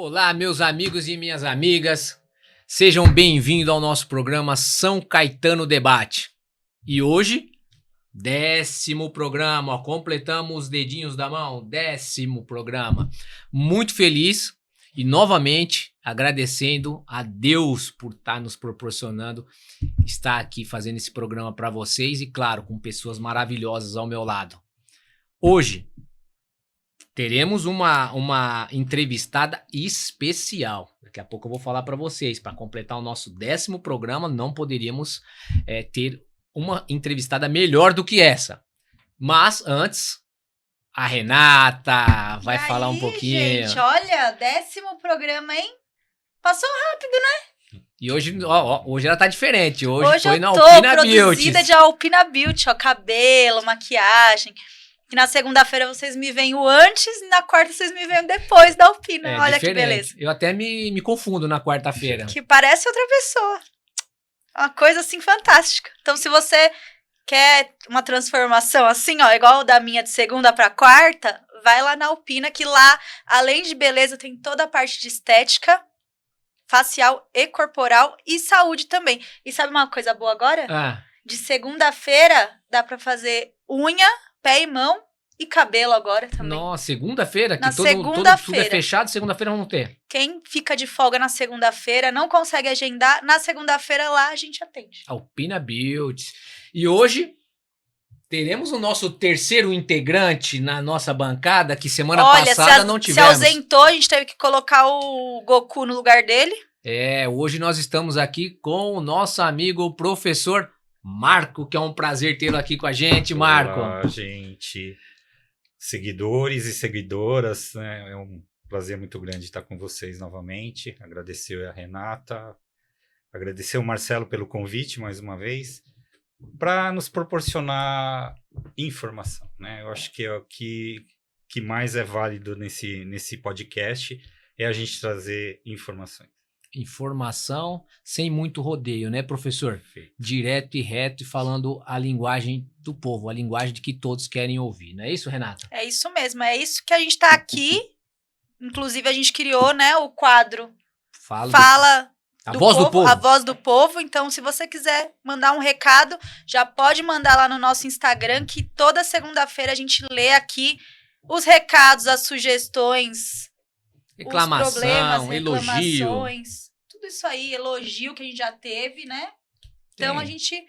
Olá, meus amigos e minhas amigas, sejam bem-vindos ao nosso programa São Caetano Debate. E hoje, 10º programa, ó, completamos os dedinhos da mão, 10º programa. Muito feliz e novamente agradecendo a Deus por estar nos proporcionando estar aqui fazendo esse programa para vocês e, claro, com pessoas maravilhosas ao meu lado. Hoje, teremos uma entrevistada especial. Daqui a pouco eu vou falar para vocês. Para completar o nosso 10º programa, não poderíamos ter uma entrevistada melhor do que essa. Mas antes, a Renata vai falar um pouquinho. Gente, olha, 10º programa, hein? Passou rápido, né? E hoje, hoje ela tá diferente. Hoje foi eu na tô Alpina produzida Beauty. de Alpina Beauty, ó, cabelo, maquiagem. E na segunda-feira vocês me veem o antes e na quarta vocês me veem depois da Alpina. Olha diferente. Que beleza. Eu até me confundo na quarta-feira. Que parece outra pessoa. Uma coisa assim fantástica. Então se você quer uma transformação assim, ó, igual da minha de segunda para quarta, vai lá na Alpina, que lá, além de beleza, tem toda a parte de estética, facial e corporal e saúde também. E sabe uma coisa boa agora? De segunda-feira dá pra fazer unha, pé e mão e cabelo agora também. Nossa, segunda-feira? Que tudo é fechado, segunda-feira vamos ter. Quem fica de folga na segunda-feira, não consegue agendar, na segunda-feira lá a gente atende. Alpina Beauty. E hoje teremos o nosso terceiro integrante na nossa bancada, que semana passada não tivemos. Se ausentou, a gente teve que colocar o Goku no lugar dele. Hoje nós estamos aqui com o nosso amigo professor Marco, que é um prazer tê-lo aqui com a gente, Marco. Olá, gente. Seguidores e seguidoras, né? É um prazer muito grande estar com vocês novamente. Agradecer a Renata, agradecer o Marcelo pelo convite mais uma vez, para nos proporcionar informação, né? Eu acho que é o que mais é válido nesse podcast é a gente trazer informações. Informação sem muito rodeio, né, professor? Perfeito. Direto e reto e falando a linguagem do povo, a linguagem de que todos querem ouvir. Não é isso, Renata? É isso mesmo, é isso que a gente tá aqui. Inclusive, a gente criou, né, o quadro Fala a voz do povo. A voz do povo. Então, se você quiser mandar um recado, já pode mandar lá no nosso Instagram, que toda segunda-feira a gente lê aqui os recados, as sugestões, reclamação, os problemas, elogio. Tudo isso aí, elogio que a gente já teve, né? Então, a gente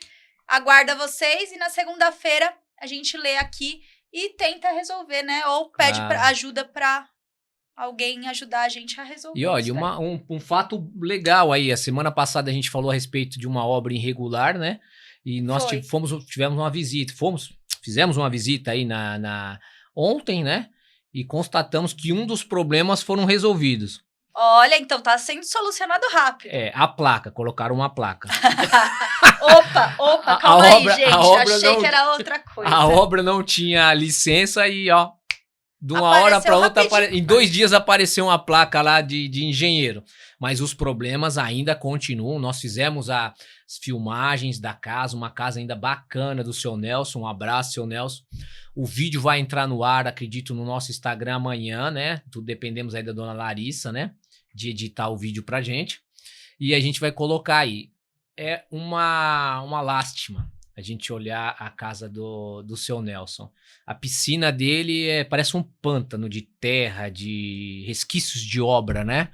aguarda vocês e na segunda-feira a gente lê aqui e tenta resolver, né? Ou pede ajuda para alguém ajudar a gente a resolver. E olha, um fato legal aí, a semana passada a gente falou a respeito de uma obra irregular, né? E nós tivemos uma visita, fizemos uma visita aí ontem, né? E constatamos que um dos problemas foram resolvidos. Olha, então tá sendo solucionado rápido. A placa, colocaram uma placa. Opa, calma aí, gente. Achei que era outra coisa. A obra não tinha licença e, ó, de uma hora para outra, em 2 dias apareceu uma placa lá de engenheiro. Mas os problemas ainda continuam. Nós fizemos as filmagens da casa, uma casa ainda bacana do seu Nelson. Um abraço, seu Nelson. O vídeo vai entrar no ar, acredito, no nosso Instagram amanhã, né? Tudo dependemos aí da dona Larissa, né? De editar o vídeo pra gente. E a gente vai colocar aí. É uma lástima a gente olhar a casa do seu Nelson. A piscina dele parece um pântano de terra, de resquícios de obra, né?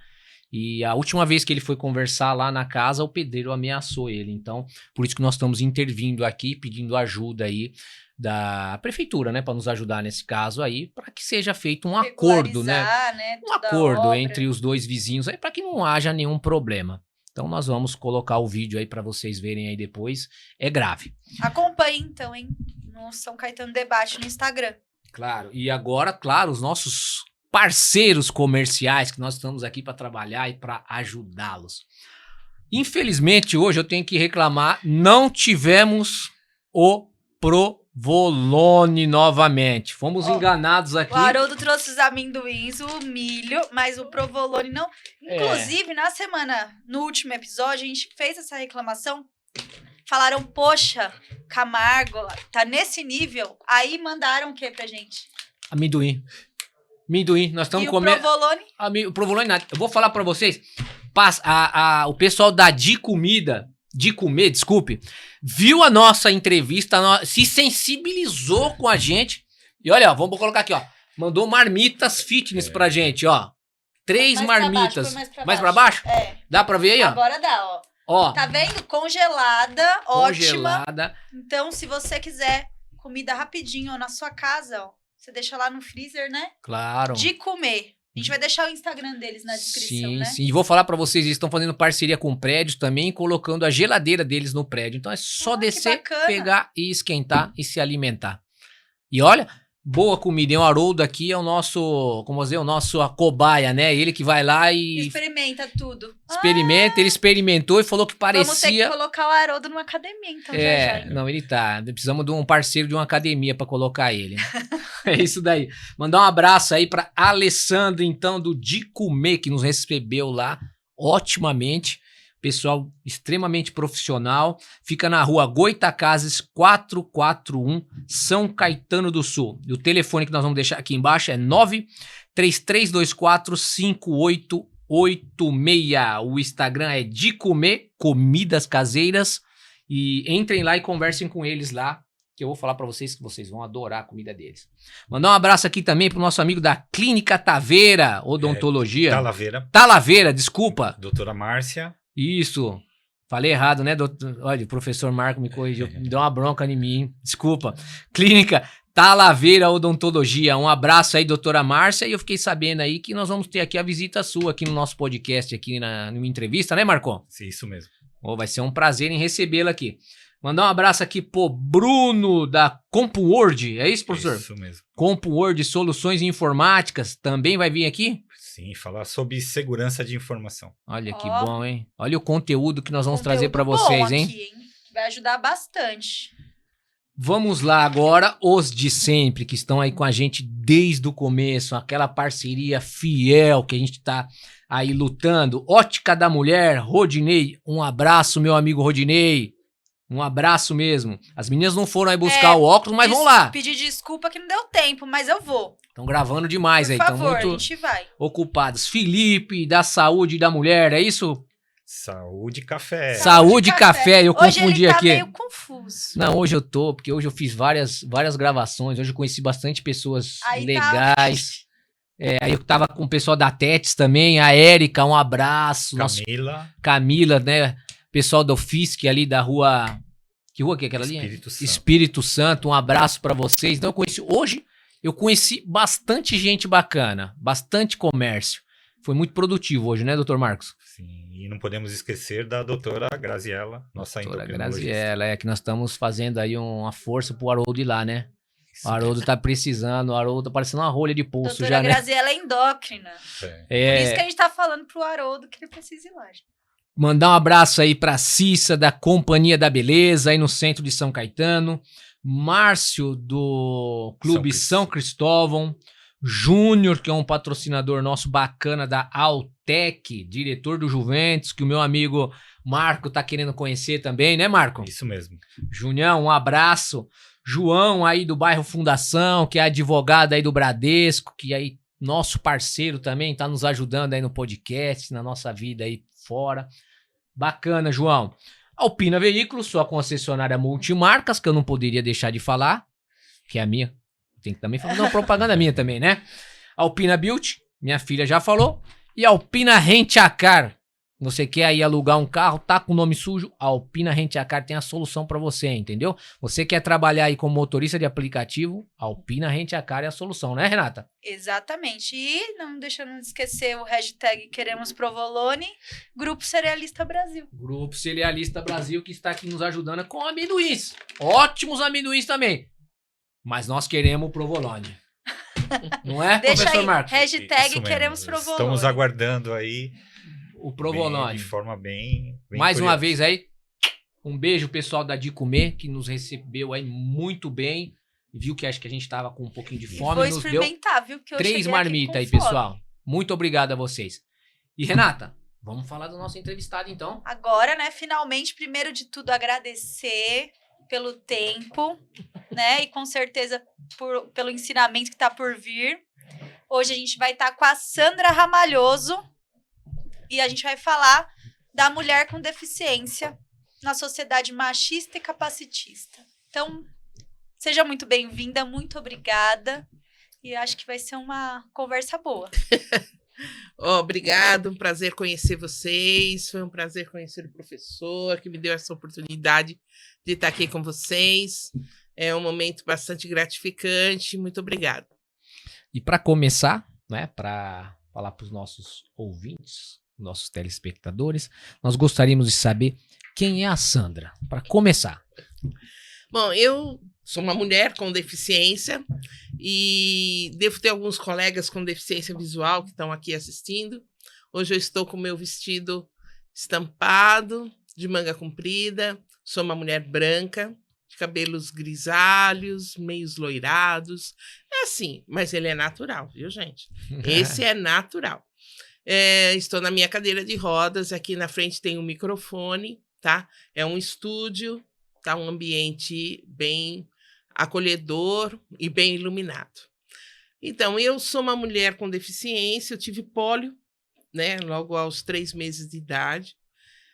E a última vez que ele foi conversar lá na casa, o pedreiro ameaçou ele. Então, por isso que nós estamos intervindo aqui, pedindo ajuda aí da prefeitura, né? Para nos ajudar nesse caso aí, para que seja feito um acordo, né? Um acordo entre os dois vizinhos aí, para que não haja nenhum problema. Então, nós vamos colocar o vídeo aí para vocês verem aí depois. É grave. Acompanhe, então, hein? No São Caetano Debate no Instagram. Claro. E agora, claro, os nossos parceiros comerciais, que nós estamos aqui para trabalhar e para ajudá-los. Infelizmente, hoje eu tenho que reclamar, não tivemos o provolone novamente. Fomos enganados aqui. O Haroldo trouxe os amendoins, o milho, mas o provolone não. Inclusive, no último episódio, a gente fez essa reclamação. Falaram, poxa, Camargo, tá nesse nível. Aí mandaram o que pra gente? Amendoim. Amendoim. Nós estamos E o comendo... provolone? O provolone nada. Eu vou falar pra vocês. O pessoal da De Comer, desculpe, viu a nossa entrevista, se sensibilizou com a gente. E olha, ó, vamos colocar aqui, ó. Mandou marmitas fitness pra gente, ó. 3 marmitas. Mais pra baixo? É. Dá pra ver aí, ó? Agora dá, ó. Ó. Tá vendo? Congelada, ótima. Congelada. Então, se você quiser comida rapidinho ó, na sua casa, ó, você deixa lá no freezer, né? Claro. De Comer. A gente vai deixar o Instagram deles na descrição, sim, né? Sim, e vou falar pra vocês, eles estão fazendo parceria com prédios também, colocando a geladeira deles no prédio. Então é só descer, pegar e esquentar e se alimentar. E olha, boa comida. E o Haroldo aqui é o nosso, como dizer, o nosso cobaia, né? Ele que vai lá e... experimenta tudo. Experimenta, ele experimentou e falou que parecia... Vamos ter que colocar o Haroldo numa academia, então, já. Não, ele tá. Precisamos de um parceiro de uma academia pra colocar ele. É isso daí. Mandar um abraço aí pra Alessandra, então, do De Comer, que nos recebeu lá otimamente. Pessoal extremamente profissional. Fica na rua Goitacazes 441, São Caetano do Sul. E o telefone que nós vamos deixar aqui embaixo é 933245886. O Instagram é De Comer, comidas caseiras. E entrem lá e conversem com eles lá, que eu vou falar pra vocês que vocês vão adorar a comida deles. Mandar um abraço aqui também pro nosso amigo da Clínica Taveira Odontologia. Talavera, desculpa. Doutora Márcia. Isso. Falei errado, né, doutor? Olha, o professor Marco me corrigiu, me deu uma bronca em mim, hein? Desculpa. Clínica Talavera Odontologia. Um abraço aí, doutora Márcia. E eu fiquei sabendo aí que nós vamos ter aqui a visita sua aqui no nosso podcast, aqui numa entrevista, né, Marcon? Sim, isso mesmo. Vai ser um prazer em recebê-la aqui. Mandar um abraço aqui pro Bruno da CompuWord. É isso, professor? Isso mesmo. CompuWord Soluções Informáticas. Também vai vir aqui? Sim, falar sobre segurança de informação. Olha que bom, hein? Olha o conteúdo que nós vamos trazer para vocês, hein? Aqui, hein? Vai ajudar bastante. Vamos lá agora, os de sempre, que estão aí com a gente desde o começo, aquela parceria fiel que a gente tá aí lutando. Ótica da Mulher, Rodinei. Um abraço, meu amigo Rodinei. Um abraço mesmo. As meninas não foram aí buscar o óculos, mas vão lá. Pedir desculpa que não deu tempo, mas eu vou. Estão gravando demais aí. Por favor, muito a gente vai. Ocupados. Felipe, da Saúde da Mulher, é isso? Saúde Café. Saúde Café, eu hoje confundi ele tá aqui. Meio confuso. Não, hoje eu tô, porque hoje eu fiz várias gravações. Hoje eu conheci bastante pessoas aí legais. Aí eu tava com o pessoal da Tetes também, a Érica, um abraço. Camila, né? Pessoal do FISC ali da rua... Que rua que é aquela ali? Espírito Santo, um abraço pra vocês. Então eu conheci bastante gente bacana, bastante comércio. Foi muito produtivo hoje, né, doutor Marcos? Sim, e não podemos esquecer da doutora Graziella, nossa endocrinologista. Graziella, que nós estamos fazendo aí uma força pro Haroldo ir lá, né? O Haroldo tá precisando, o Haroldo tá parecendo uma rolha de pulso já, né? Doutora Graziella é endócrina. Por isso que a gente tá falando pro Haroldo que ele precisa ir lá. Mandar um abraço aí pra Cissa, da Companhia da Beleza, aí no centro de São Caetano. Márcio, do Clube São Cristóvão. Júnior, que é um patrocinador nosso bacana da Altec, diretor do Juventus, que o meu amigo Marco tá querendo conhecer também, né, Marco? Isso mesmo. Junião, um abraço. João aí do bairro Fundação, que é advogado aí do Bradesco, que aí nosso parceiro também tá nos ajudando aí no podcast, na nossa vida aí fora. Bacana, João. Alpina Veículos, sua concessionária multimarcas, que eu não poderia deixar de falar, que é a minha. Tem que também fazer uma propaganda minha também, né? Alpina Beauty, minha filha já falou. E Alpina Rent a Car. Você quer aí alugar um carro, tá com o nome sujo? A Alpina Rent a Car tem a solução pra você, entendeu? Você quer trabalhar aí como motorista de aplicativo? A Alpina Rent a Car é a solução, né, Renata? Exatamente. E não deixando de esquecer o hashtag Queremos Provolone, Grupo Cerealista Brasil. Grupo Cerealista Brasil, que está aqui nos ajudando com amendoins. Ótimos amendoins também. Mas nós queremos provolone. Não é, deixa professor aí, Marcos? hashtag Queremos Provolone. Estamos aguardando aí o provolone. De forma bem mais curiosa. uma vez aí, um beijo pessoal da De Comer, que nos recebeu aí muito bem. Viu que acho que a gente tava com um pouquinho de fome. Vou experimentar, viu? Que eu 3 marmitas aí, fome. pessoal. Muito obrigado a vocês. E Renata, vamos falar do nosso entrevistado então. Agora, né, finalmente, primeiro de tudo, agradecer pelo tempo, né, e com certeza pelo ensinamento que tá por vir. Hoje a gente vai estar com a Sandra Ramalhoso e a gente vai falar da mulher com deficiência na sociedade machista e capacitista. Então, seja muito bem-vinda, muito obrigada. E acho que vai ser uma conversa boa. Obrigado, um prazer conhecer vocês. Foi um prazer conhecer o professor que me deu essa oportunidade de estar aqui com vocês. É um momento bastante gratificante. Muito obrigada. E para começar, né, para falar para os nossos ouvintes, nossos telespectadores, nós gostaríamos de saber quem é a Sandra, para começar. Bom, eu sou uma mulher com deficiência e devo ter alguns colegas com deficiência visual que estão aqui assistindo. Hoje eu estou com o meu vestido estampado, de manga comprida. Sou uma mulher branca, de cabelos grisalhos, meios loirados. É assim, mas ele é natural, viu, gente? Esse é natural. Estou na minha cadeira de rodas, aqui na frente tem um microfone, tá? É um estúdio, tá? Um ambiente bem acolhedor e bem iluminado. Então, eu sou uma mulher com deficiência, eu tive pólio, né? Logo aos 3 meses de idade.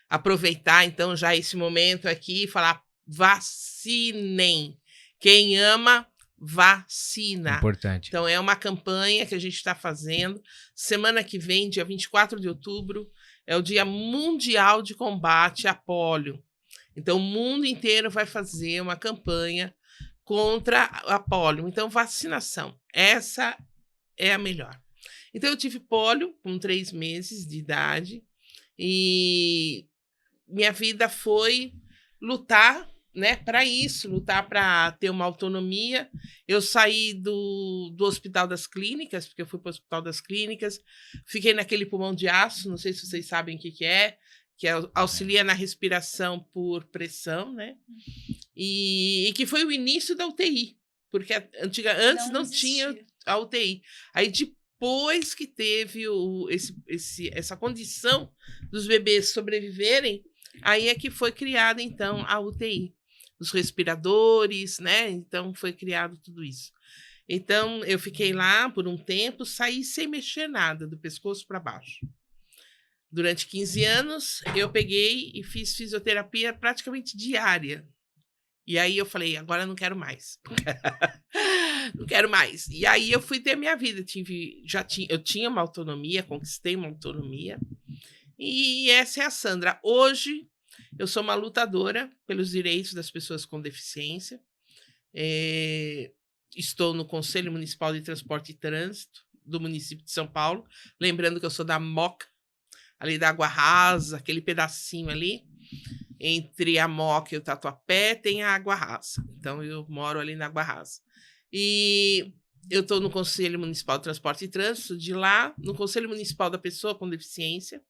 Aproveitar, então, já esse momento aqui e falar: vacinem. Quem ama, vacina. Importante. Então, é uma campanha que a gente está fazendo. Semana que vem, dia 24 de outubro, é o Dia Mundial de Combate à Pólio. Então, o mundo inteiro vai fazer uma campanha contra a pólio. Então, vacinação. Essa é a melhor. Então, eu tive pólio com 3 meses de idade e minha vida foi lutar, né, para isso, lutar para ter uma autonomia. Eu saí do Hospital das Clínicas, porque eu fui para o Hospital das Clínicas, fiquei naquele pulmão de aço, não sei se vocês sabem o que é, que auxilia na respiração por pressão, né? E que foi o início da UTI, porque antes não tinha a UTI. Aí depois que teve essa condição dos bebês sobreviverem, aí é que foi criada, então, a UTI. Os respiradores, né? Então, foi criado tudo isso. Então, eu fiquei lá por um tempo, saí sem mexer nada, do pescoço para baixo. Durante 15 anos, eu peguei e fiz fisioterapia praticamente diária. E aí eu falei: agora eu não quero mais. Não quero mais. E aí eu fui ter a minha vida. Eu tinha uma autonomia, conquistei uma autonomia. E essa é a Sandra. Hoje, eu sou uma lutadora pelos direitos das pessoas com deficiência. Estou no Conselho Municipal de Transporte e Trânsito do município de São Paulo. Lembrando que eu sou da Moca, ali da Água Rasa, aquele pedacinho ali. Entre a Moca e o Tatuapé tem a Água Rasa. Então, eu moro ali na Água Rasa. E eu estou no Conselho Municipal de Transporte e Trânsito, de lá, no Conselho Municipal da Pessoa com Deficiência,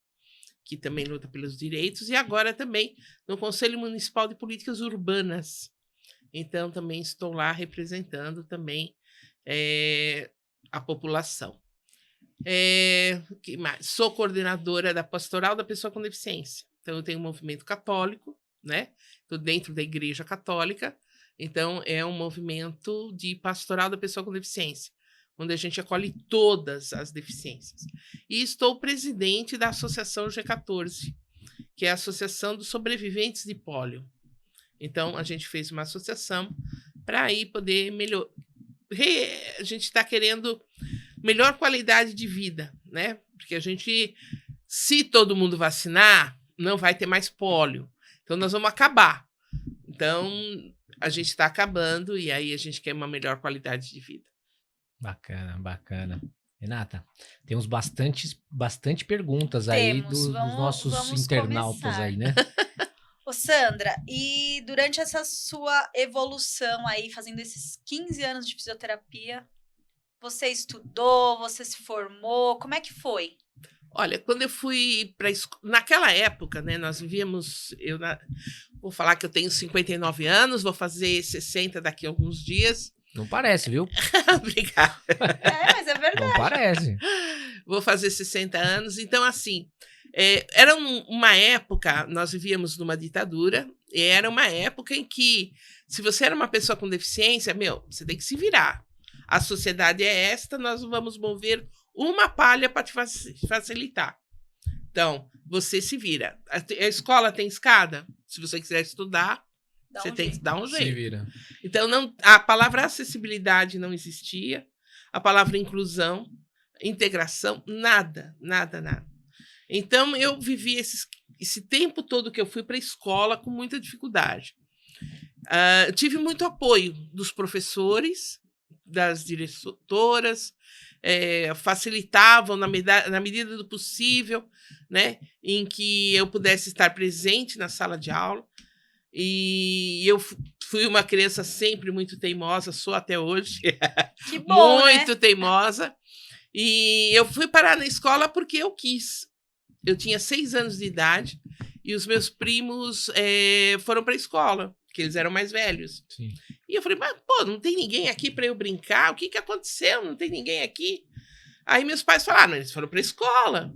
que também luta pelos direitos, e agora também no Conselho Municipal de Políticas Urbanas. Então, também estou lá representando também a população. Que mais? Sou coordenadora da Pastoral da Pessoa com Deficiência. Então, eu tenho um movimento católico, né? Estou dentro da Igreja Católica. Então, é um movimento de pastoral da pessoa com deficiência, onde a gente acolhe todas as deficiências. E estou presidente da Associação G14, que é a Associação dos Sobreviventes de Pólio. Então, a gente fez uma associação para aí poder melhorar. A gente está querendo melhor qualidade de vida, né? Porque a gente, se todo mundo vacinar, não vai ter mais pólio. Então, nós vamos acabar. Então, a gente está acabando e aí a gente quer uma melhor qualidade de vida. Bacana, bacana. Renata, temos bastante perguntas aí dos nossos internautas começar. aí, né? Ô, Sandra, e durante essa sua evolução aí, fazendo esses 15 anos de fisioterapia, você estudou, você se formou, como é que foi? Olha, quando eu fui para naquela época, né, nós vivíamos, vou falar que eu tenho 59 anos, vou fazer 60 daqui a alguns dias. Não parece, viu? Obrigada. Mas é verdade. Não parece. Vou fazer 60 anos. Então, assim, era uma época, nós vivíamos numa ditadura, e era uma época em que, se você era uma pessoa com deficiência, você tem que se virar. A sociedade é esta, nós vamos mover uma palha para te facilitar. Então, você se vira. A escola tem escada? Se você quiser estudar, você tem que dar um Se jeito. vira. Então, a palavra acessibilidade não existia, a palavra inclusão, integração, nada. Então, eu vivi esse tempo todo que eu fui para a escola com muita dificuldade. Tive muito apoio dos professores, das diretoras, facilitavam na medida do possível, né, em que eu pudesse estar presente na sala de aula. E eu fui uma criança sempre muito teimosa, sou até hoje. Que bom, muito né? teimosa. E eu fui parar na escola porque eu quis. Eu tinha 6 anos de idade e os meus primos foram para a escola, porque eles eram mais velhos. Sim. E eu falei, mas pô, não tem ninguém aqui para eu brincar? O que aconteceu? Não tem ninguém aqui? Aí meus pais falaram, não, eles foram para a escola.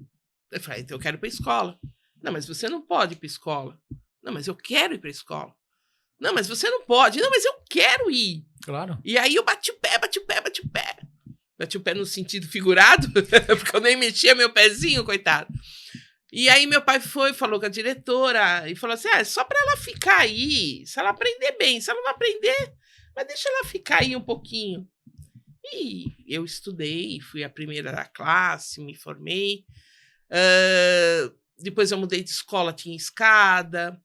Eu falei, então eu quero ir para a escola. Não, mas você não pode ir para a escola. Não, mas eu quero ir para a escola. Não, mas você não pode. Não, mas eu quero ir. Claro. E aí eu bati o pé. Bati o pé no sentido figurado, porque eu nem mexia meu pezinho, coitado. E aí meu pai falou com a diretora e falou assim, só para ela ficar aí, se ela aprender bem, se ela não aprender, mas deixa ela ficar aí um pouquinho. E eu estudei, fui a primeira da classe, me formei. Depois eu mudei de escola, tinha escada.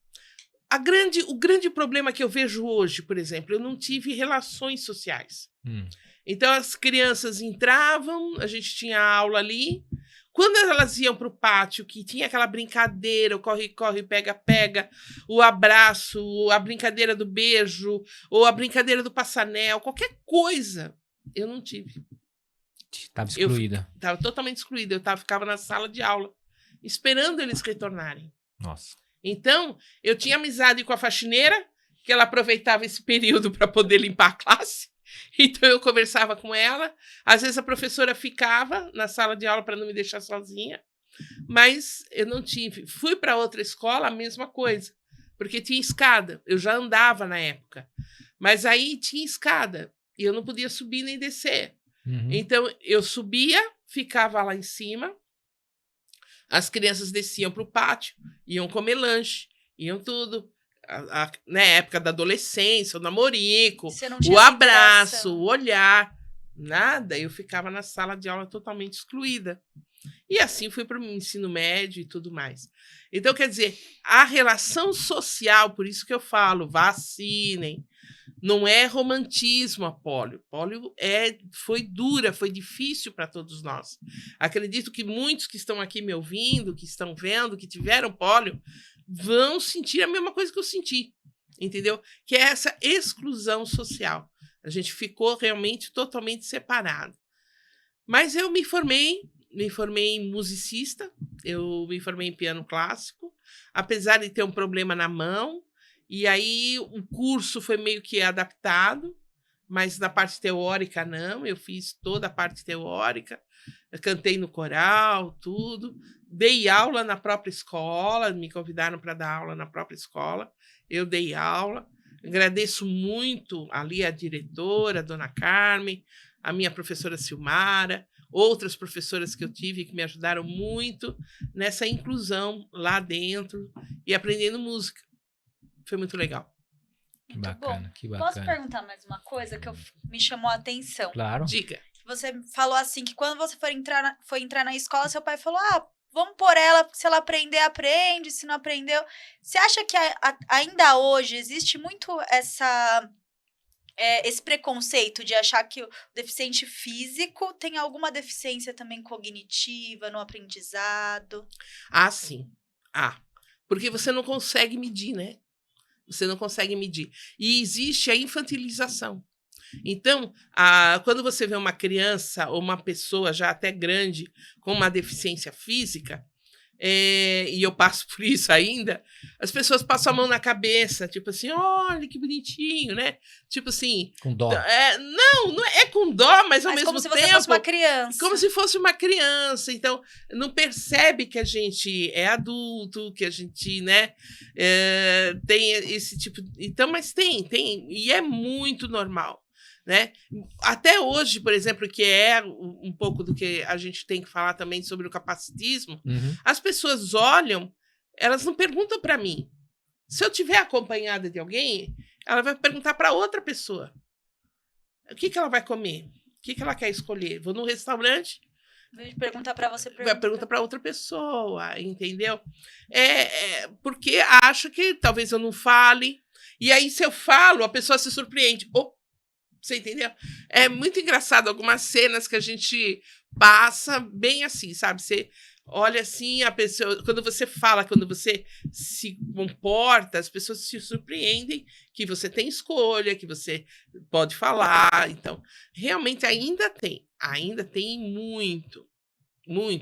O grande problema que eu vejo hoje, por exemplo, eu não tive relações sociais. Então as crianças entravam, a gente tinha aula ali. Quando elas iam para o pátio, que tinha aquela brincadeira, o corre-corre, pega-pega, o abraço, a brincadeira do beijo, ou a brincadeira do passanel, qualquer coisa, eu não tive. Estava excluída. Estava totalmente excluída. Eu ficava na sala de aula, esperando eles retornarem. Nossa. Então, eu tinha amizade com a faxineira, que ela aproveitava esse período para poder limpar a classe. Então, eu conversava com ela. Às vezes, a professora ficava na sala de aula para não me deixar sozinha. Mas eu não tive. Fui para outra escola, a mesma coisa. Porque tinha escada. Eu já andava na época. Mas aí tinha escada. E eu não podia subir nem descer. Então, eu subia, ficava lá em cima. As crianças desciam para o pátio, iam comer lanche, iam tudo. Na época da adolescência, o namorico, o abraço, o olhar, nada. Eu ficava na sala de aula totalmente excluída. E assim fui para o ensino médio e tudo mais. Então, quer dizer, a relação social, por isso que eu falo, vacinem. Não é romantismo a polio. Polio foi dura, foi difícil para todos nós. Acredito que muitos que estão aqui me ouvindo, que estão vendo, que tiveram polio, vão sentir a mesma coisa que eu senti, entendeu? Que é essa exclusão social. A gente ficou realmente totalmente separado. Mas eu me formei musicista, eu me formei em piano clássico, apesar de ter um problema na mão. E aí o curso foi meio que adaptado, mas na parte teórica não. Eu fiz toda a parte teórica, eu cantei no coral, tudo. Dei aula na própria escola, me convidaram para dar aula na própria escola. Eu dei aula. Agradeço muito ali a diretora, a dona Carmen, a minha professora Silmara, outras professoras que eu tive que me ajudaram muito nessa inclusão lá dentro e aprendendo música. Foi muito legal. Que bacana, que bacana. Posso perguntar mais uma coisa que me chamou a atenção? Claro. Diga. Você falou assim que quando você foi entrar na escola, seu pai falou, vamos por ela, se ela aprender, aprende, se não aprendeu. Você acha que ainda hoje existe muito esse preconceito de achar que o deficiente físico tem alguma deficiência também cognitiva no aprendizado? Sim. Porque você não consegue medir, né? Você não consegue medir. E existe a infantilização. Então, quando você vê uma criança ou uma pessoa já até grande com uma deficiência física, e eu passo por isso ainda, as pessoas passam a mão na cabeça, tipo assim, olha que bonitinho, né? Tipo assim... Com dó. Não é com dó, mas ao mesmo tempo... como se você fosse uma criança. Como se fosse uma criança. Então, não percebe que a gente é adulto, que a gente, né, tem esse tipo... Então, mas tem, e é muito normal. né? Até hoje, por exemplo, que é um pouco do que a gente tem que falar também sobre o capacitismo, as pessoas olham, elas não perguntam para mim. Se eu tiver acompanhada de alguém, ela vai perguntar para outra pessoa. O que ela vai comer? O que ela quer escolher? Vou num restaurante, Em vez de perguntar para você, vai perguntar para outra pessoa, entendeu? Porque acho que talvez eu não fale. E aí, se eu falo, a pessoa se surpreende. Oh, você entendeu? É muito engraçado algumas cenas que a gente passa bem assim, sabe? Você olha assim, a pessoa, quando você fala, quando você se comporta, as pessoas se surpreendem que você tem escolha, que você pode falar. Então, realmente ainda tem muito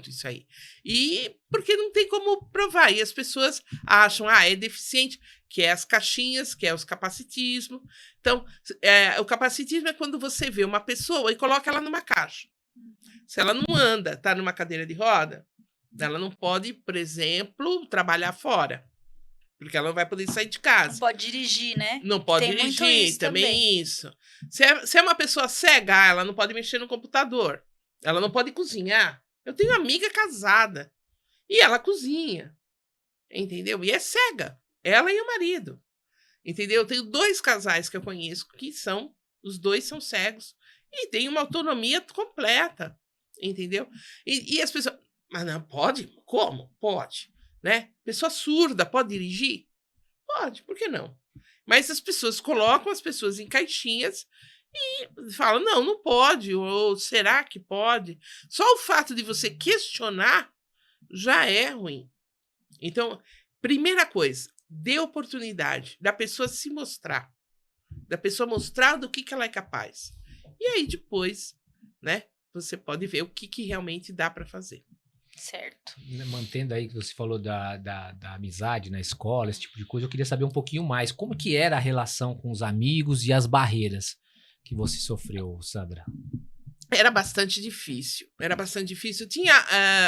isso aí. E porque não tem como provar. E as pessoas acham, é deficiente, que é as caixinhas, que é os capacitismo. Então, o capacitismo é quando você vê uma pessoa e coloca ela numa caixa. Se ela não anda, está numa cadeira de roda, ela não pode, por exemplo, trabalhar fora. Porque ela não vai poder sair de casa. Não pode dirigir, né? Não pode Tem muito dirigir, isso também também. isso. Se é uma pessoa cega, ela não pode mexer no computador. Ela não pode cozinhar. Eu tenho uma amiga casada e ela cozinha, entendeu? E é cega, ela e o marido, entendeu? Eu tenho 2 casais que eu conheço que os 2 são cegos e têm uma autonomia completa, entendeu? E as pessoas, mas não pode? Como? Pode, né? Pessoa surda pode dirigir? Pode, por que não? Mas as pessoas colocam as pessoas em caixinhas e falam, não pode, ou será que pode? Só o fato de você questionar já é ruim. Então, primeira coisa, dê oportunidade da pessoa se mostrar, da pessoa mostrar do que ela é capaz. E aí depois, né, você pode ver o que realmente dá para fazer. Certo. Mantendo aí que você falou da amizade na escola, esse tipo de coisa, eu queria saber um pouquinho mais. Como que era a relação com os amigos e as barreiras que você sofreu, Sandra? Era bastante difícil. Eu tinha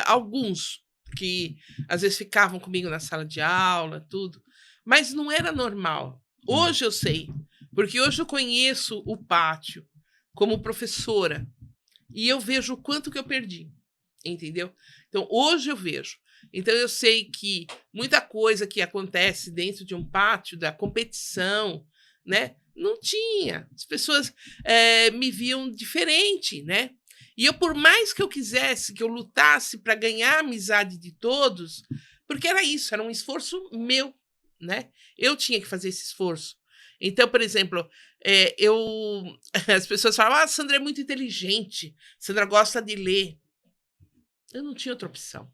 alguns que às vezes ficavam comigo na sala de aula, tudo, mas não era normal. Hoje eu sei, porque hoje eu conheço o pátio como professora e eu vejo o quanto que eu perdi, entendeu? Então, hoje eu vejo. Então, eu sei que muita coisa que acontece dentro de um pátio, da competição, né? Não tinha. As pessoas me viam diferente, né? E eu, por mais que eu quisesse, que eu lutasse para ganhar a amizade de todos, porque era isso, era um esforço meu, né? Eu tinha que fazer esse esforço. Então, por exemplo, as pessoas falam, a Sandra é muito inteligente, Sandra gosta de ler. Eu não tinha outra opção.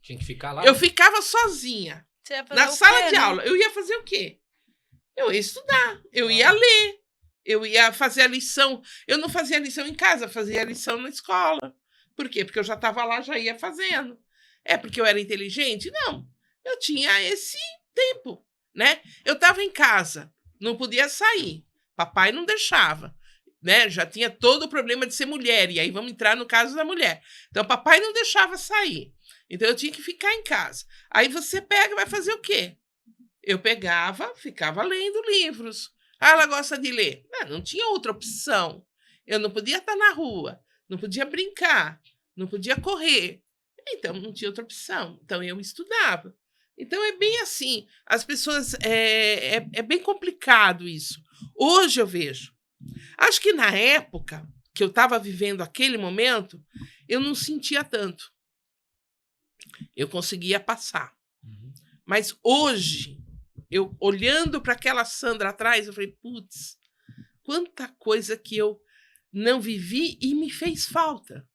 Tinha que ficar lá? Eu ficava sozinha, na sala de aula. Eu ia fazer o quê? Eu ia estudar, eu ia ler, eu ia fazer a lição. Eu não fazia a lição em casa, fazia a lição na escola. Por quê? Porque eu já estava lá, já ia fazendo. É porque eu era inteligente? Não. Eu tinha esse tempo, né? Eu estava em casa, não podia sair. Papai não deixava, né? Já tinha todo o problema de ser mulher. E aí vamos entrar no caso da mulher. Então, papai não deixava sair. Então, eu tinha que ficar em casa. Aí você pega e vai fazer o quê? Eu pegava, ficava lendo livros. Ela gosta de ler. Não tinha outra opção. Eu não podia estar na rua, não podia brincar, não podia correr. Então, não tinha outra opção. Então, eu estudava. Então, é bem assim. As pessoas... É bem complicado isso. Hoje eu vejo. Acho que na época que eu estava vivendo aquele momento, eu não sentia tanto. Eu conseguia passar. Mas hoje... Eu, olhando para aquela Sandra atrás, eu falei, putz, quanta coisa que eu não vivi e me fez falta.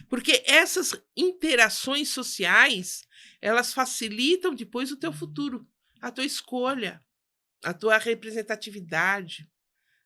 Porque essas interações sociais, elas facilitam depois o teu futuro, a tua escolha, a tua representatividade,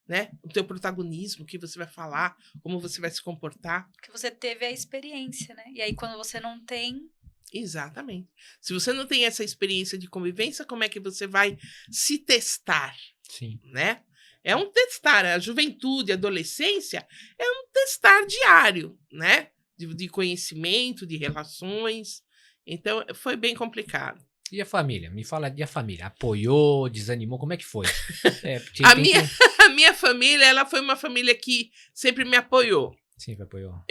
né? O teu protagonismo, o que você vai falar, como você vai se comportar. Porque você teve a experiência, né? E aí, quando você não tem... Exatamente. Se você não tem essa experiência de convivência, como é que você vai se testar? Sim. Né? É um testar. A juventude, a adolescência, é um testar diário, né? De conhecimento, de relações. Então, foi bem complicado. E a família? Me fala de a família. Apoiou, desanimou? Como é que foi? Porque A tem minha, que- a minha família, ela foi uma família que sempre me apoiou. Sempre apoiou.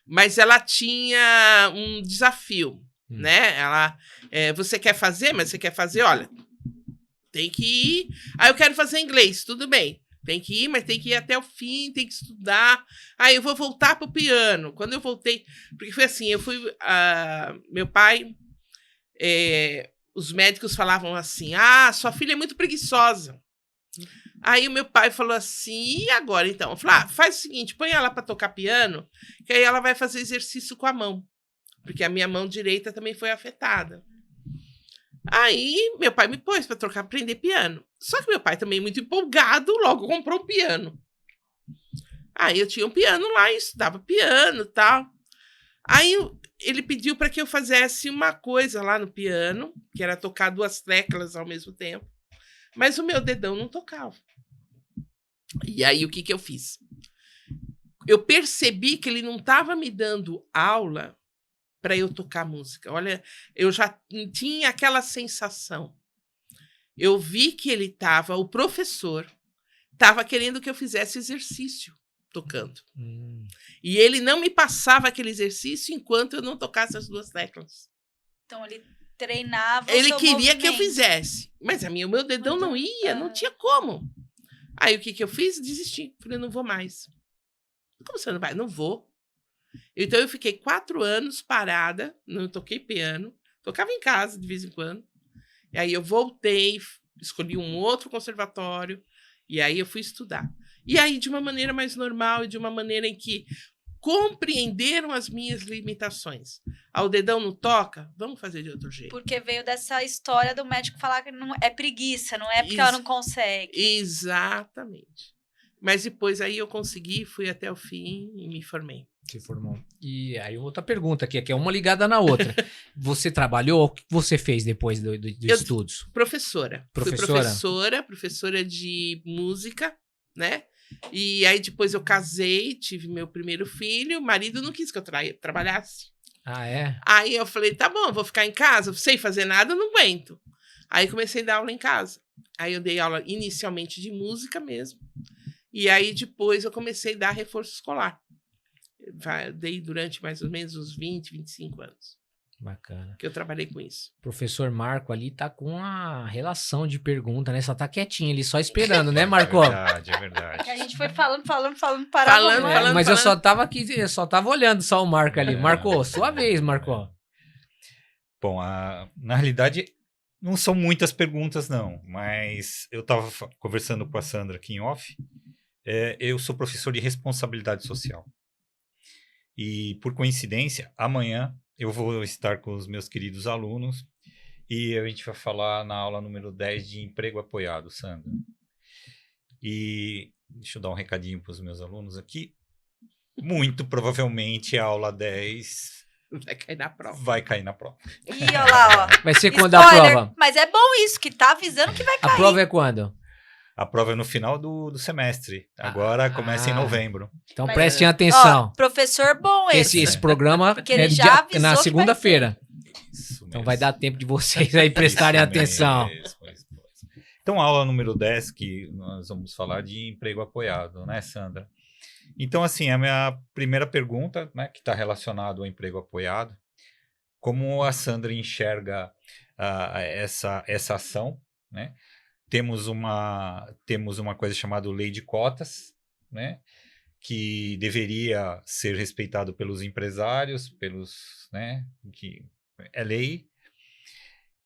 Mas ela tinha um desafio, Hum. né? Ela, você quer fazer, mas você quer fazer, olha, tem que ir. Eu quero fazer inglês, tudo bem. Tem que ir, mas tem que ir até o fim, tem que estudar. Eu vou voltar pro piano. Quando eu voltei, porque foi assim, meu pai, os médicos falavam assim, sua filha é muito preguiçosa. Aí o meu pai falou assim, e agora então? Eu falei, faz o seguinte, põe ela para tocar piano, que aí ela vai fazer exercício com a mão. Porque a minha mão direita também foi afetada. Aí meu pai me pôs para aprender piano. Só que meu pai também, muito empolgado, logo comprou um piano. Aí eu tinha um piano lá e estudava piano e tal. Aí ele pediu para que eu fizesse uma coisa lá no piano, que era tocar 2 teclas ao mesmo tempo. Mas o meu dedão não tocava. E aí o que eu fiz? Eu percebi que ele não estava me dando aula para eu tocar música. Olha, eu já tinha aquela sensação. Eu vi que o professor estava querendo que eu fizesse exercício tocando. E ele não me passava aquele exercício enquanto eu não tocasse as 2 teclas. Então ele treinava Ele o seu queria que eu movimento. fizesse, mas o meu dedão não ia, não tinha como. Aí o que eu fiz? Desisti. Falei, não vou mais. Como você não vai? Não vou. Então eu fiquei 4 anos parada, não toquei piano, tocava em casa de vez em quando. E aí eu voltei, escolhi um outro conservatório, e aí eu fui estudar. E aí de uma maneira mais normal e de uma maneira em que compreenderam as minhas limitações. O dedão não toca? Vamos fazer de outro jeito. Porque veio dessa história do médico falar que não é preguiça, não é porque ela não consegue. Exatamente. Mas depois aí eu consegui, fui até o fim e me formei. Se formou. E aí outra pergunta aqui, que é uma ligada na outra. Você trabalhou? O que você fez depois dos estudos? Professora. Professora? Fui professora de música, né? E aí depois eu casei, tive meu primeiro filho, o marido não quis que eu trabalhasse. Ah, é? Aí eu falei, tá bom, vou ficar em casa, sem fazer nada, eu não aguento. Aí comecei a dar aula em casa. Aí eu dei aula inicialmente de música mesmo. E aí depois eu comecei a dar reforço escolar. Dei durante mais ou menos uns 20, 25 anos. Bacana. Que eu trabalhei com isso. O professor Marco ali tá com a relação de pergunta, né? Só tá quietinho ali, só esperando, né, Marco? É verdade. Que a gente foi falando, parava. Mas eu só tava aqui, eu só tava olhando só o Marco ali. Marco, sua vez, Marco. Bom, na realidade, não são muitas perguntas, não. Mas eu estava conversando com a Sandra aqui em off. Eu sou professor de responsabilidade social. E, por coincidência, amanhã eu vou estar com os meus queridos alunos e a gente vai falar na aula número 10 de emprego apoiado, Sandra. E deixa eu dar um recadinho para os meus alunos aqui. Muito provavelmente a aula 10 vai cair na prova. Vai cair na prova. Ih, olha lá, ó. Vai ser quando a prova? Mas é bom isso, que tá avisando que vai cair. A prova é quando? A prova é no final do semestre. Agora começa em novembro. Então prestem atenção. Ó, professor bom esse programa é na segunda-feira. Então vai dar tempo de vocês aí prestarem atenção. Mesmo. Então, a aula número 10, que nós vamos falar de emprego apoiado, né, Sandra? Então, assim, a minha primeira pergunta, né, que está relacionada ao emprego apoiado, como a Sandra enxerga essa ação, né? Temos uma coisa chamada lei de cotas, né? Que deveria ser respeitado pelos empresários, né? Que é lei.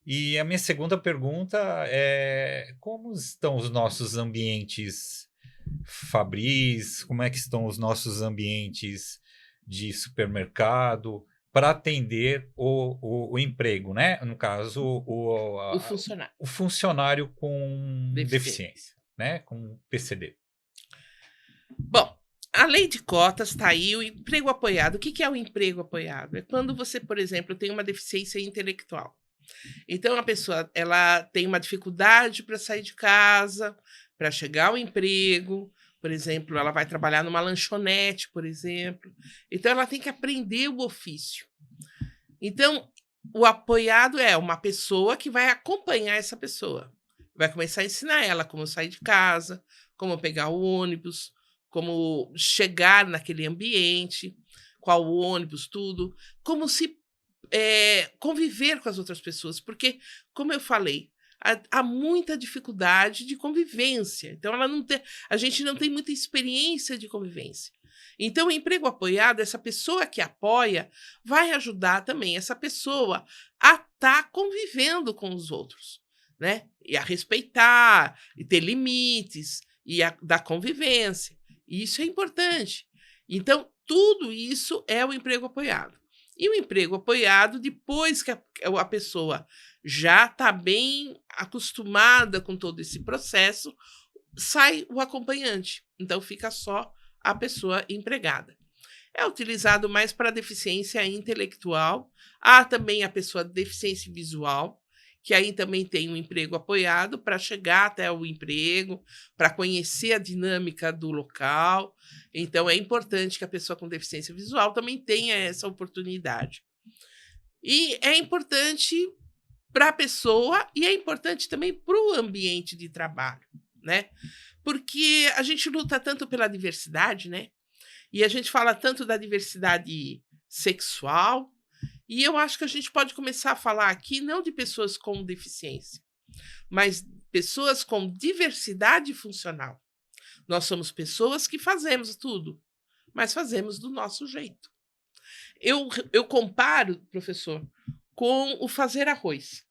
E a minha segunda pergunta é: como estão os nossos ambientes fabris? Como é que estão os nossos ambientes de supermercado para atender o emprego, né? No caso, o funcionário com deficiência, né? Com PCD. Bom, a lei de cotas está aí, o emprego apoiado. O que é o emprego apoiado? É quando você, por exemplo, tem uma deficiência intelectual. Então, a pessoa ela tem uma dificuldade para sair de casa, para chegar ao emprego. Por exemplo, ela vai trabalhar numa lanchonete, por exemplo. Então, ela tem que aprender o ofício. Então, o apoiado é uma pessoa que vai acompanhar essa pessoa. Vai começar a ensinar ela como sair de casa, como pegar o ônibus, como chegar naquele ambiente, qual o ônibus, tudo, como se conviver com as outras pessoas, porque, como eu falei, há muita dificuldade de convivência. Então, a gente não tem muita experiência de convivência. Então, o emprego apoiado, essa pessoa que apoia, vai ajudar também essa pessoa a estar convivendo com os outros, né? E a respeitar, e ter limites, e da convivência. E isso é importante. Então, tudo isso é o emprego apoiado. E o emprego apoiado, depois que a pessoa já está bem acostumada com todo esse processo, sai o acompanhante. Então, fica só a pessoa empregada. É utilizado mais para deficiência intelectual. Há também a pessoa de deficiência visual, que aí também tem um emprego apoiado para chegar até o emprego, para conhecer a dinâmica do local. Então, é importante que a pessoa com deficiência visual também tenha essa oportunidade. E é importante para a pessoa e é importante também para o ambiente de trabalho, né? Porque a gente luta tanto pela diversidade, né? E a gente fala tanto da diversidade sexual, e eu acho que a gente pode começar a falar aqui não de pessoas com deficiência, mas pessoas com diversidade funcional. Nós somos pessoas que fazemos tudo, mas fazemos do nosso jeito. Eu comparo, professor, com o fazer arroz.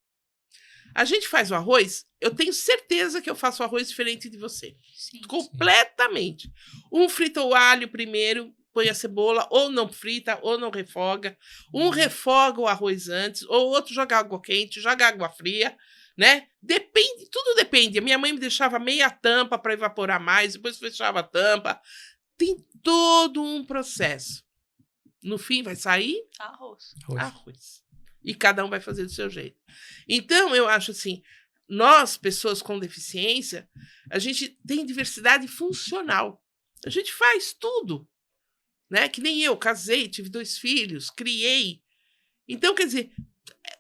A gente faz o arroz, eu tenho certeza que eu faço o arroz diferente de você. Sim. Completamente. Um frita o alho primeiro, põe a cebola, ou não frita, ou não refoga. Um refoga o arroz antes, ou outro joga água quente, joga água fria, né? Depende, tudo depende. A minha mãe me deixava meia tampa para evaporar mais, depois fechava a tampa. Tem todo um processo. No fim vai sair arroz. E cada um vai fazer do seu jeito. Então, eu acho assim, nós, pessoas com deficiência, a gente tem diversidade funcional. A gente faz tudo, né? Que nem eu, casei, tive 2 filhos, criei. Então, quer dizer,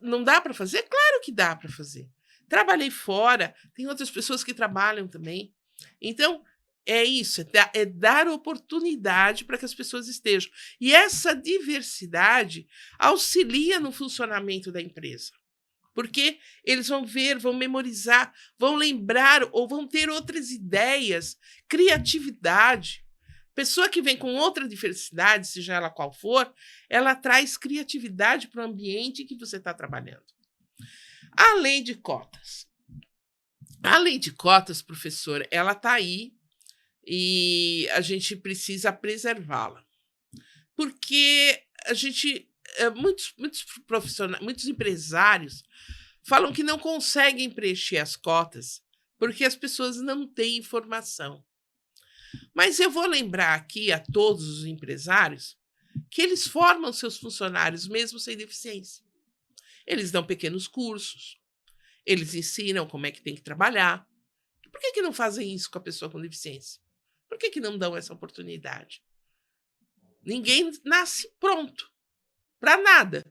não dá para fazer? Claro que dá para fazer. Trabalhei fora, tem outras pessoas que trabalham também. Então, é isso, é dar oportunidade para que as pessoas estejam. E essa diversidade auxilia no funcionamento da empresa. Porque eles vão ver, vão memorizar, vão lembrar ou vão ter outras ideias, criatividade. Pessoa que vem com outra diversidade, seja ela qual for, ela traz criatividade para o ambiente que você está trabalhando. A lei de cotas. A lei de cotas, professor, ela está aí, e a gente precisa preservá-la. Porque a gente, muitos profissionais, muitos empresários falam que não conseguem preencher as cotas porque as pessoas não têm informação. Mas eu vou lembrar aqui a todos os empresários que eles formam seus funcionários mesmo sem deficiência. Eles dão pequenos cursos, eles ensinam como é que tem que trabalhar. Por que não fazem isso com a pessoa com deficiência? Por que não dão essa oportunidade? Ninguém nasce pronto para nada.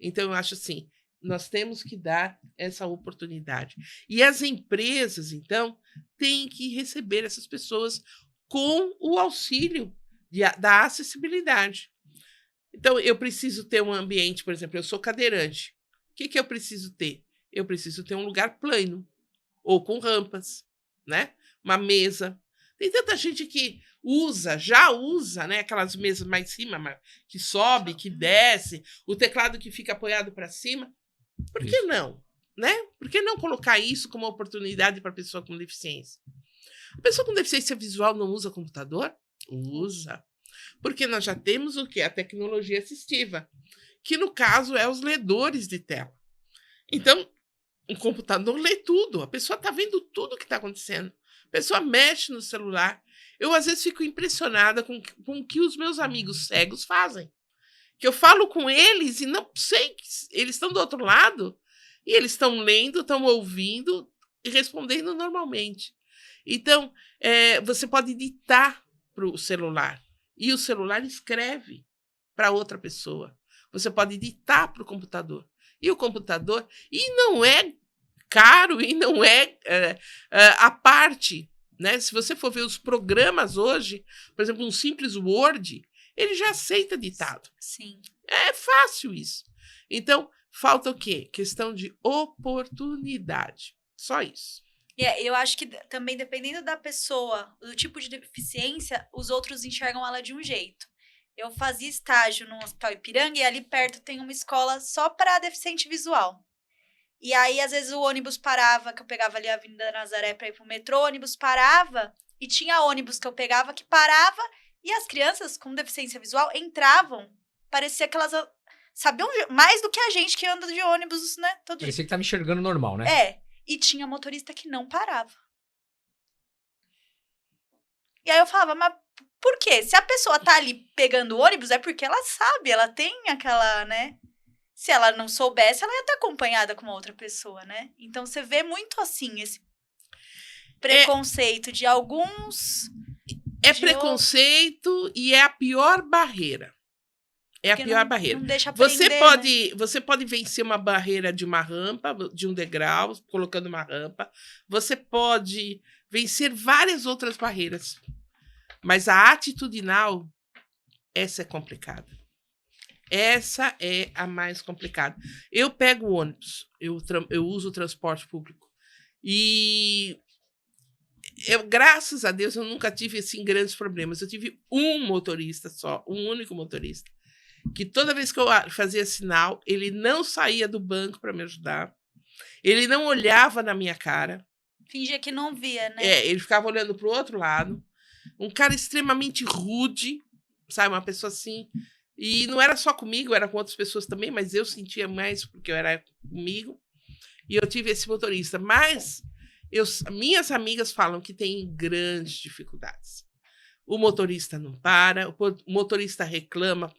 Então, eu acho assim, nós temos que dar essa oportunidade. E as empresas, então, têm que receber essas pessoas com o auxílio da acessibilidade. Então, eu preciso ter um ambiente, por exemplo, eu sou cadeirante. O que eu preciso ter? Eu preciso ter um lugar plano, ou com rampas, né? Uma mesa. Tem tanta gente que já usa, né, aquelas mesas mais em cima, que sobe, que desce, o teclado que fica apoiado para cima. Por que não? Né? Por que não colocar isso como oportunidade para a pessoa com deficiência? A pessoa com deficiência visual não usa computador? Usa. Porque nós já temos o quê? A tecnologia assistiva, que no caso é os ledores de tela. Então, um computador lê tudo, a pessoa está vendo tudo o que está acontecendo. A pessoa mexe no celular. Eu, às vezes, fico impressionada com o que os meus amigos cegos fazem. Que eu falo com eles e não sei, eles estão do outro lado e eles estão lendo, estão ouvindo e respondendo normalmente. Então, você pode ditar para o celular e o celular escreve para outra pessoa. Você pode ditar para o computador E o computador, e não é caro, e não é a parte, né? Se você for ver os programas hoje, por exemplo, um simples Word, ele já aceita ditado. Sim. É fácil isso. Então, falta o quê? Questão de oportunidade. Só isso. Eu acho que também, dependendo da pessoa, do tipo de deficiência, os outros enxergam ela de um jeito. Eu fazia estágio no Hospital Ipiranga e ali perto tem uma escola só para deficiente visual. E aí, às vezes, o ônibus parava, que eu pegava ali a Avenida Nazaré para ir pro metrô, o ônibus parava e tinha ônibus que eu pegava que parava e as crianças com deficiência visual entravam. Parecia que elas sabiam mais do que a gente que anda de ônibus, né? Todo dia. Parecia que tava enxergando normal, né? E tinha motorista que não parava. E aí eu falava, mas por quê? Se a pessoa tá ali pegando o ônibus, é porque ela sabe, ela tem aquela, né? Se ela não soubesse, ela ia estar acompanhada com uma outra pessoa, né? Então você vê muito assim, esse preconceito de alguns... É preconceito e é a pior barreira. É a pior barreira. Não deixa aprender, você pode vencer uma barreira de uma rampa, de um degrau, colocando uma rampa. Você pode vencer várias outras barreiras. Mas a atitudinal, essa é complicada. Essa é a mais complicada. Eu pego o ônibus, eu uso o transporte público. E graças a Deus, eu nunca tive assim, grandes problemas. Eu tive um motorista só, um único motorista, que toda vez que eu fazia sinal, ele não saía do banco para me ajudar. Ele não olhava na minha cara. Fingia que não via, né? Ele ficava olhando para o outro lado. Um cara extremamente rude, sabe? Uma pessoa assim. E não era só comigo, era com outras pessoas também, mas eu sentia mais porque eu era comigo. E eu tive esse motorista. Mas minhas amigas falam que tem grandes dificuldades. O motorista não para, o motorista reclama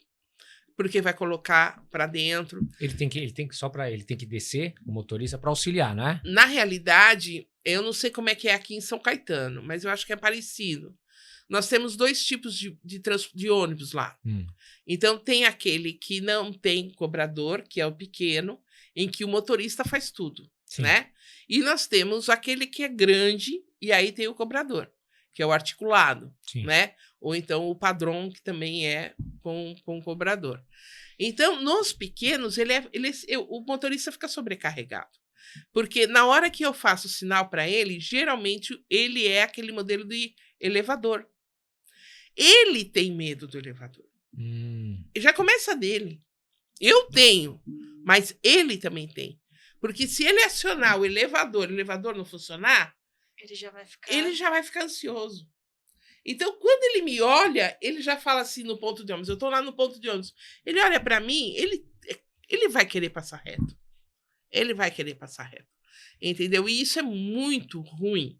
porque vai colocar para dentro. Ele tem que descer, o motorista, para auxiliar, não é? Na realidade, eu não sei como é que é aqui em São Caetano, mas eu acho que é parecido. Nós temos 2 tipos de ônibus lá. Então, tem aquele que não tem cobrador, que é o pequeno, em que o motorista faz tudo, né? E nós temos aquele que é grande, e aí tem o cobrador, que é o articulado, né? Ou então o padrão, que também é com cobrador. Então, nos pequenos, o motorista fica sobrecarregado. Porque na hora que eu faço sinal para ele, geralmente ele é aquele modelo de elevador. Ele tem medo do elevador. Já começa dele. Eu tenho, mas ele também tem. Porque se ele acionar o elevador não funcionar, ele já vai ficar ansioso. Então, quando ele me olha, ele já fala assim no ponto de ônibus. Eu estou lá no ponto de ônibus. Ele olha para mim, ele vai querer passar reto. Ele vai querer passar reto. Entendeu? E isso é muito ruim.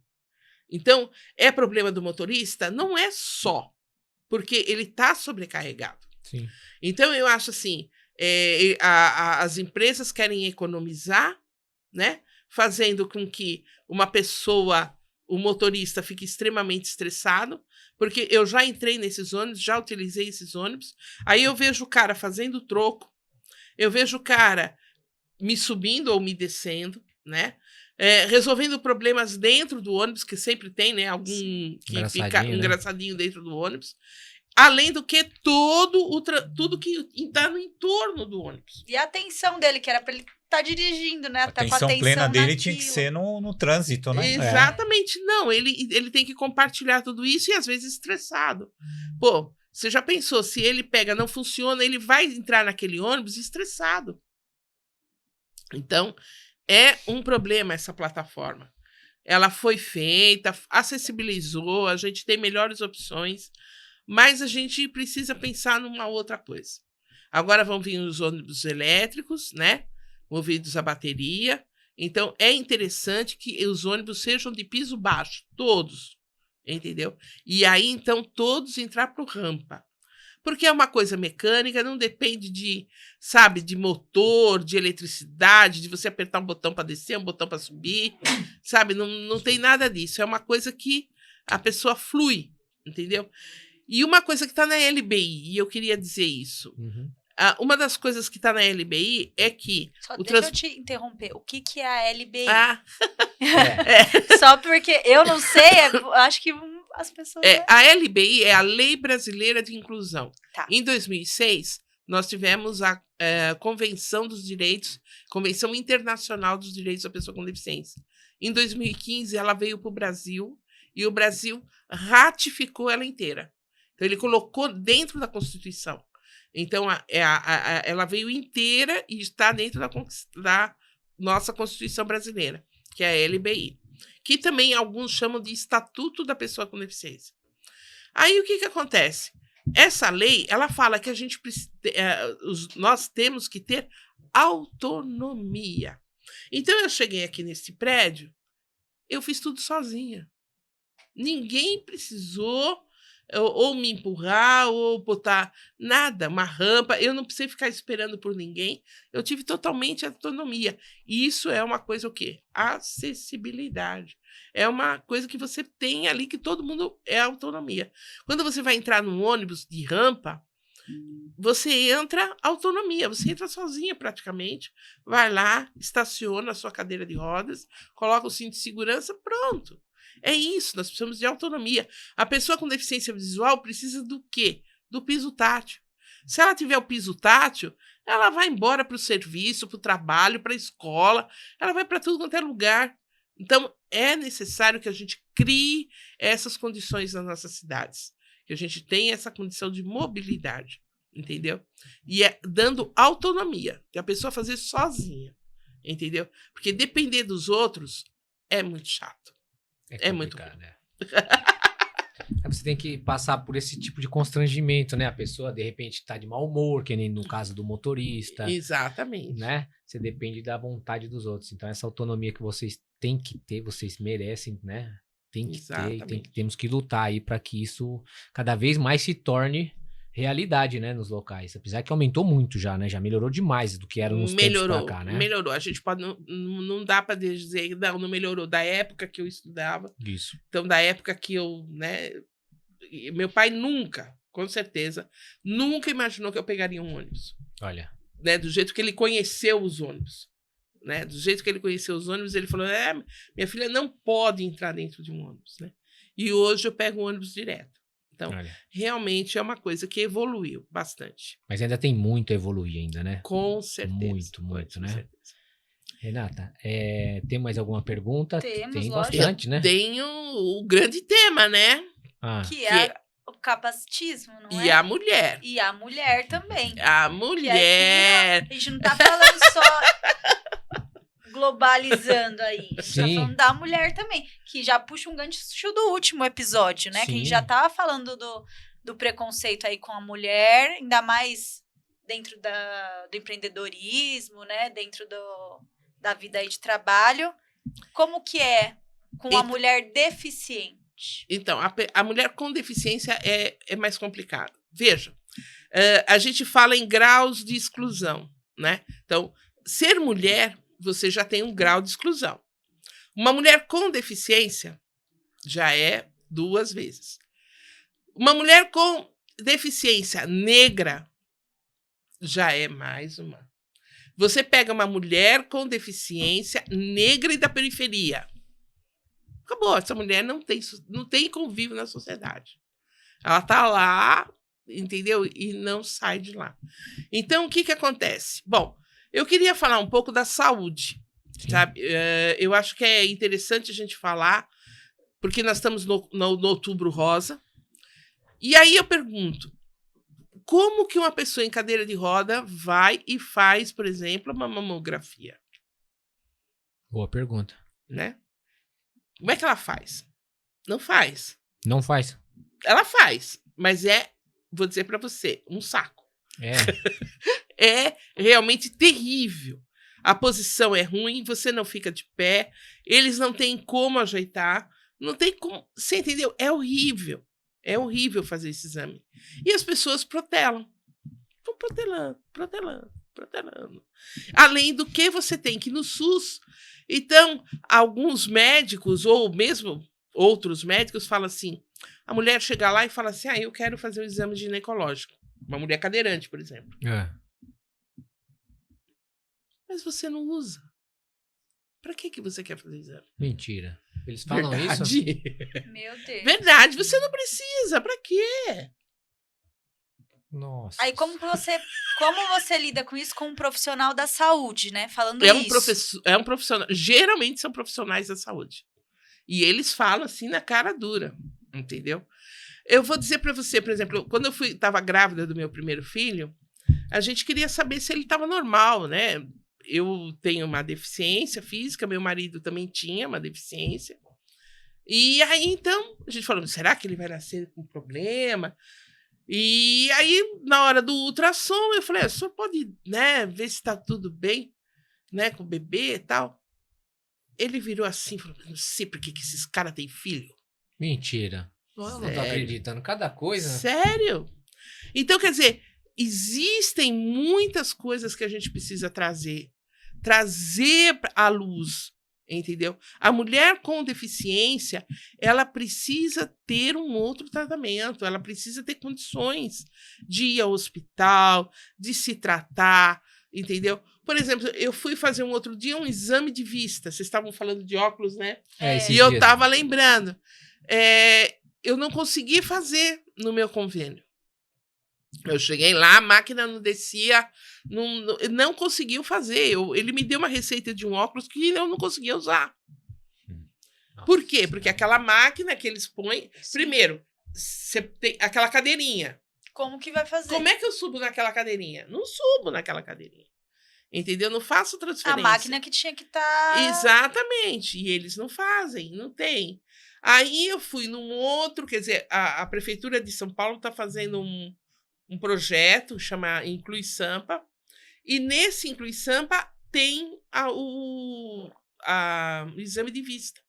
Então, é problema do motorista? Não é só porque ele está sobrecarregado. Sim. Então, eu acho assim, as empresas querem economizar, né? Fazendo com que o motorista fique extremamente estressado, porque eu já entrei nesses ônibus, já utilizei esses ônibus, aí eu vejo o cara fazendo troco, eu vejo o cara me subindo ou me descendo, né? Resolvendo problemas dentro do ônibus, que sempre tem, né? Algum que fica engraçadinho dentro do ônibus. Além do que tudo que está no entorno do ônibus. E a atenção dele, que era para ele estar dirigindo, né? A atenção plena dele tinha que ser no trânsito, né? Exatamente. Não, ele tem que compartilhar tudo isso e às vezes estressado. Pô, você já pensou, se ele pega, não funciona, ele vai entrar naquele ônibus estressado. Então, é um problema essa plataforma. Ela foi feita, acessibilizou, a gente tem melhores opções, mas a gente precisa pensar numa outra coisa. Agora vão vir os ônibus elétricos, né? Movidos a bateria. Então, é interessante que os ônibus sejam de piso baixo, todos, entendeu? E aí, então, todos entrar para o rampa. Porque é uma coisa mecânica, não depende de motor, de eletricidade, de você apertar um botão para descer, um botão para subir, sabe? Não tem nada disso. É uma coisa que a pessoa flui, entendeu? E uma coisa que está na LBI, e eu queria dizer isso. Uma das coisas que está na LBI é que... Só deixa eu te interromper. O que é a LBI? Só porque eu não sei, acho que as pessoas... A LBI é a Lei Brasileira de Inclusão. Tá. Em 2006, nós tivemos a Convenção dos Direitos, Convenção Internacional dos Direitos da Pessoa com Deficiência. Em 2015, ela veio para o Brasil e o Brasil ratificou ela inteira. Então, ele colocou dentro da Constituição. Então, ela veio inteira e está dentro da nossa Constituição brasileira, que é a LBI, que também alguns chamam de Estatuto da Pessoa com Deficiência. Aí, o que acontece? Essa lei, ela fala que nós temos que ter autonomia. Então, eu cheguei aqui nesse prédio, eu fiz tudo sozinha. Ninguém precisou ou me empurrar, ou botar nada, uma rampa. Eu não precisei ficar esperando por ninguém. Eu tive totalmente autonomia. E isso é uma coisa o quê? Acessibilidade. É uma coisa que você tem ali, que todo mundo é autonomia. Quando você vai entrar num ônibus de rampa, você entra autonomia, você entra sozinha praticamente, vai lá, estaciona a sua cadeira de rodas, coloca o cinto de segurança, pronto. É isso, nós precisamos de autonomia. A pessoa com deficiência visual precisa do quê? Do piso tátil. Se ela tiver o piso tátil, ela vai embora para o serviço, para o trabalho, para a escola, ela vai para tudo quanto é lugar. Então, é necessário que a gente crie essas condições nas nossas cidades, que a gente tenha essa condição de mobilidade, entendeu? E é dando autonomia, que a pessoa fazer sozinha, entendeu? Porque depender dos outros é muito chato. É muito complicado, né? Você tem que passar por esse tipo de constrangimento, né? A pessoa, de repente, tá de mau humor, que nem no caso do motorista. Exatamente. Né? Você depende da vontade dos outros. Então, essa autonomia que vocês têm que ter, vocês merecem, né? Tem que ter, temos que lutar aí para que isso cada vez mais se torne realidade, né, nos locais. Apesar que aumentou muito já, né? Já melhorou demais do que era nos tempos pra cá, né? Melhorou. A gente pode... Não dá para dizer, não melhorou. Da época que eu estudava. Isso. Então, da época que eu, né... Meu pai nunca, com certeza, nunca imaginou que eu pegaria um ônibus. Olha. Né? Do jeito que ele conheceu os ônibus. Né? Do jeito que ele conheceu os ônibus, ele falou, minha filha não pode entrar dentro de um ônibus, né? E hoje eu pego um ônibus direto. Então, realmente é uma coisa que evoluiu bastante. Mas ainda tem muito a evoluir ainda, né? Com certeza. Muito, né? Certeza. Renata, tem mais alguma pergunta? Temos, tem lógico. Bastante, né? Tem o grande tema, né? Que é o capacitismo, não é? E a mulher. E a mulher também. A mulher. A gente não tá falando só globalizando aí. A gente tá falando da mulher também. Que já puxa um gancho do último episódio, né? Sim. Que a gente já tava falando do preconceito aí com a mulher, ainda mais dentro do empreendedorismo, né? Dentro da vida aí de trabalho. Como que é com a mulher deficiente? Então, a mulher com deficiência é mais complicado. Veja, a gente fala em graus de exclusão, né? Então, ser mulher, você já tem um grau de exclusão. Uma mulher com deficiência já é 2 vezes. Uma mulher com deficiência negra já é mais uma. Você pega uma mulher com deficiência negra e da periferia. Acabou, essa mulher não tem convívio na sociedade. Ela tá lá, entendeu? E não sai de lá. Então, o que acontece? Bom, eu queria falar um pouco da saúde, sabe? Eu acho que é interessante a gente falar, porque nós estamos no Outubro Rosa. E aí eu pergunto, como que uma pessoa em cadeira de roda vai e faz, por exemplo, uma mamografia? Boa pergunta. Né? Como é que ela faz? Não faz. Não faz. Ela faz, mas vou dizer para você, um saco. É realmente terrível. A posição é ruim, você não fica de pé, eles não têm como ajeitar, não tem como... Você entendeu? É horrível. É horrível fazer esse exame. E as pessoas protelam. Estão protelando. Além do que você tem que ir no SUS... Então, alguns médicos, ou mesmo outros médicos, falam assim, a mulher chega lá e fala assim, eu quero fazer um exame ginecológico. Uma mulher cadeirante, por exemplo. Mas você não usa. Pra que você quer fazer exame? Mentira. Eles falam Verdade. isso? Meu Deus. Verdade, você não precisa. Pra quê? Nossa. Aí como você lida com isso com um profissional da saúde, né? Falando É um profissional. Geralmente são profissionais da saúde. E eles falam assim na cara dura, entendeu? Eu vou dizer para você, por exemplo, quando eu estava grávida do meu primeiro filho, a gente queria saber se ele estava normal, né? Eu tenho uma deficiência física, meu marido também tinha uma deficiência. E aí, então, a gente falou, será que ele vai nascer com problema? E aí, na hora do ultrassom, eu falei, o senhor pode, né, ver se está tudo bem, né, com o bebê e tal. Ele virou assim, falou, não sei por que esses caras têm filho. Mentira. Eu não tô acreditando. Cada coisa. Sério? Então, quer dizer, existem muitas coisas que a gente precisa trazer à luz, entendeu? A mulher com deficiência, ela precisa ter um outro tratamento, ela precisa ter condições de ir ao hospital, de se tratar, entendeu? Por exemplo, eu fui fazer um outro dia um exame de vista. Vocês estavam falando de óculos, né? E eu estava lembrando. Eu não consegui fazer no meu convênio. Eu cheguei lá, a máquina não descia, não conseguiu fazer. Ele me deu uma receita de um óculos que eu não conseguia usar. Nossa. Por quê? Porque aquela máquina que eles põem... Primeiro, você tem aquela cadeirinha. Como que vai fazer? Como é que eu subo naquela cadeirinha? Não subo naquela cadeirinha. Entendeu? Não faço transferência. A máquina que tinha que estar... Exatamente. E eles não fazem, não tem. Aí eu fui num outro... Quer dizer, a Prefeitura de São Paulo está fazendo um projeto, chama Inclui Sampa, e nesse Inclui Sampa tem o exame de vista.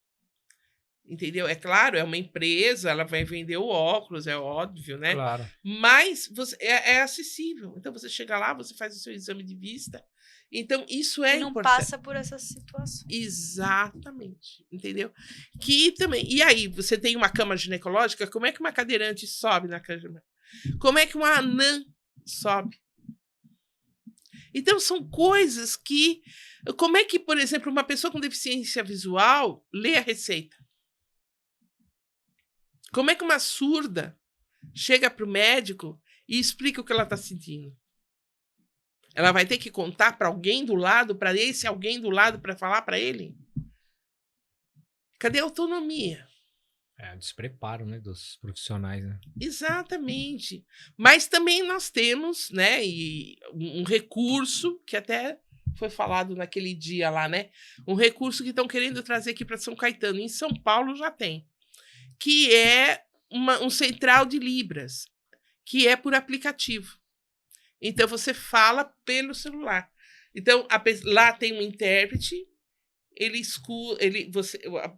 Entendeu? É claro, é uma empresa, ela vai vender o óculos, é óbvio, né? Claro. Mas é acessível. Então, você chega lá, você faz o seu exame de vista. Então, isso é não importante. passa por essa situação. Exatamente. Entendeu? Que também... E aí, você tem uma cama ginecológica, como é que uma cadeirante sobe na cama? Como é que uma anã sobe? Então, são coisas que... Como é que, por exemplo, uma pessoa com deficiência visual lê a receita? Como é que uma surda chega para o médico e explica o que ela está sentindo? Ela vai ter que contar para alguém do lado, para esse alguém do lado, para falar para ele? Cadê a autonomia? É o despreparo, né, dos profissionais, né? Exatamente. Mas também nós temos, né, um recurso que até foi falado naquele dia lá, né? Um recurso que estão querendo trazer aqui para São Caetano. Em São Paulo já tem. Que é um central de Libras, que é por aplicativo. Então, você fala pelo celular. Então, lá tem um intérprete,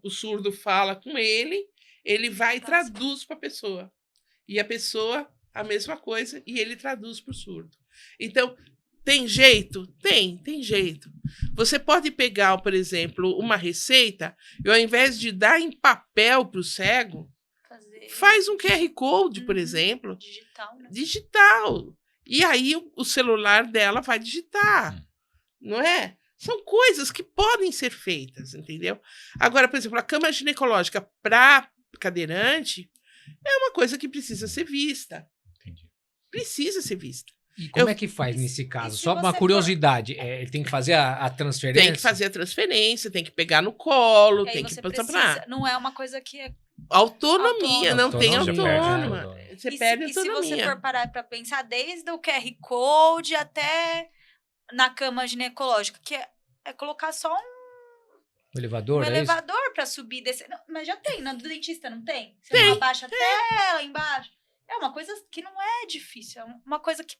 o surdo fala com ele vai e traduz para a pessoa. E a pessoa, a mesma coisa, e ele traduz para o surdo. Então, tem jeito? Tem jeito. Você pode pegar, por exemplo, uma receita e, ao invés de dar em papel para o cego, faz um QR Code, por exemplo. Digital, né? Digital. E aí o celular dela vai digitar. Não é? São coisas que podem ser feitas, entendeu? Agora, por exemplo, a cama ginecológica para cadeirante é uma coisa que precisa ser vista. Entendi. Precisa ser vista. E como é que faz nesse caso? se Só uma você curiosidade. Ele tem que fazer a transferência? Tem que fazer a transferência, tem que pegar no colo, E aí tem que você passar precisa, não é uma coisa que é... autonomia, não tem Autonomia. autônoma. Você perde E se autonomia. você for parar para pensar, desde o QR Code até na cama ginecológica, que é colocar só O elevador, um é isso? elevador para subir e descer. Não, mas já tem, no do dentista não tem? Você Tem, não abaixa até lá embaixo. É uma coisa que não é difícil, é uma coisa que,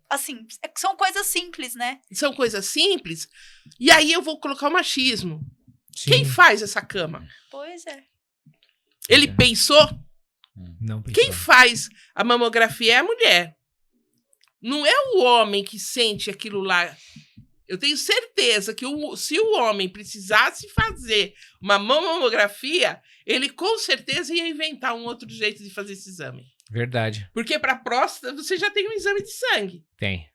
assim, são coisas simples, né? São coisas simples. E aí eu vou colocar o machismo. Sim. Quem faz essa cama? Pois é. Ele É. pensou? Não Quem precisa. faz a mamografia é a mulher. Não é o homem que sente aquilo lá. Eu tenho certeza que se o homem precisasse fazer uma mamografia, ele com certeza ia inventar um outro jeito de fazer esse exame. Verdade. Porque para próstata você já tem um exame de sangue. Tem.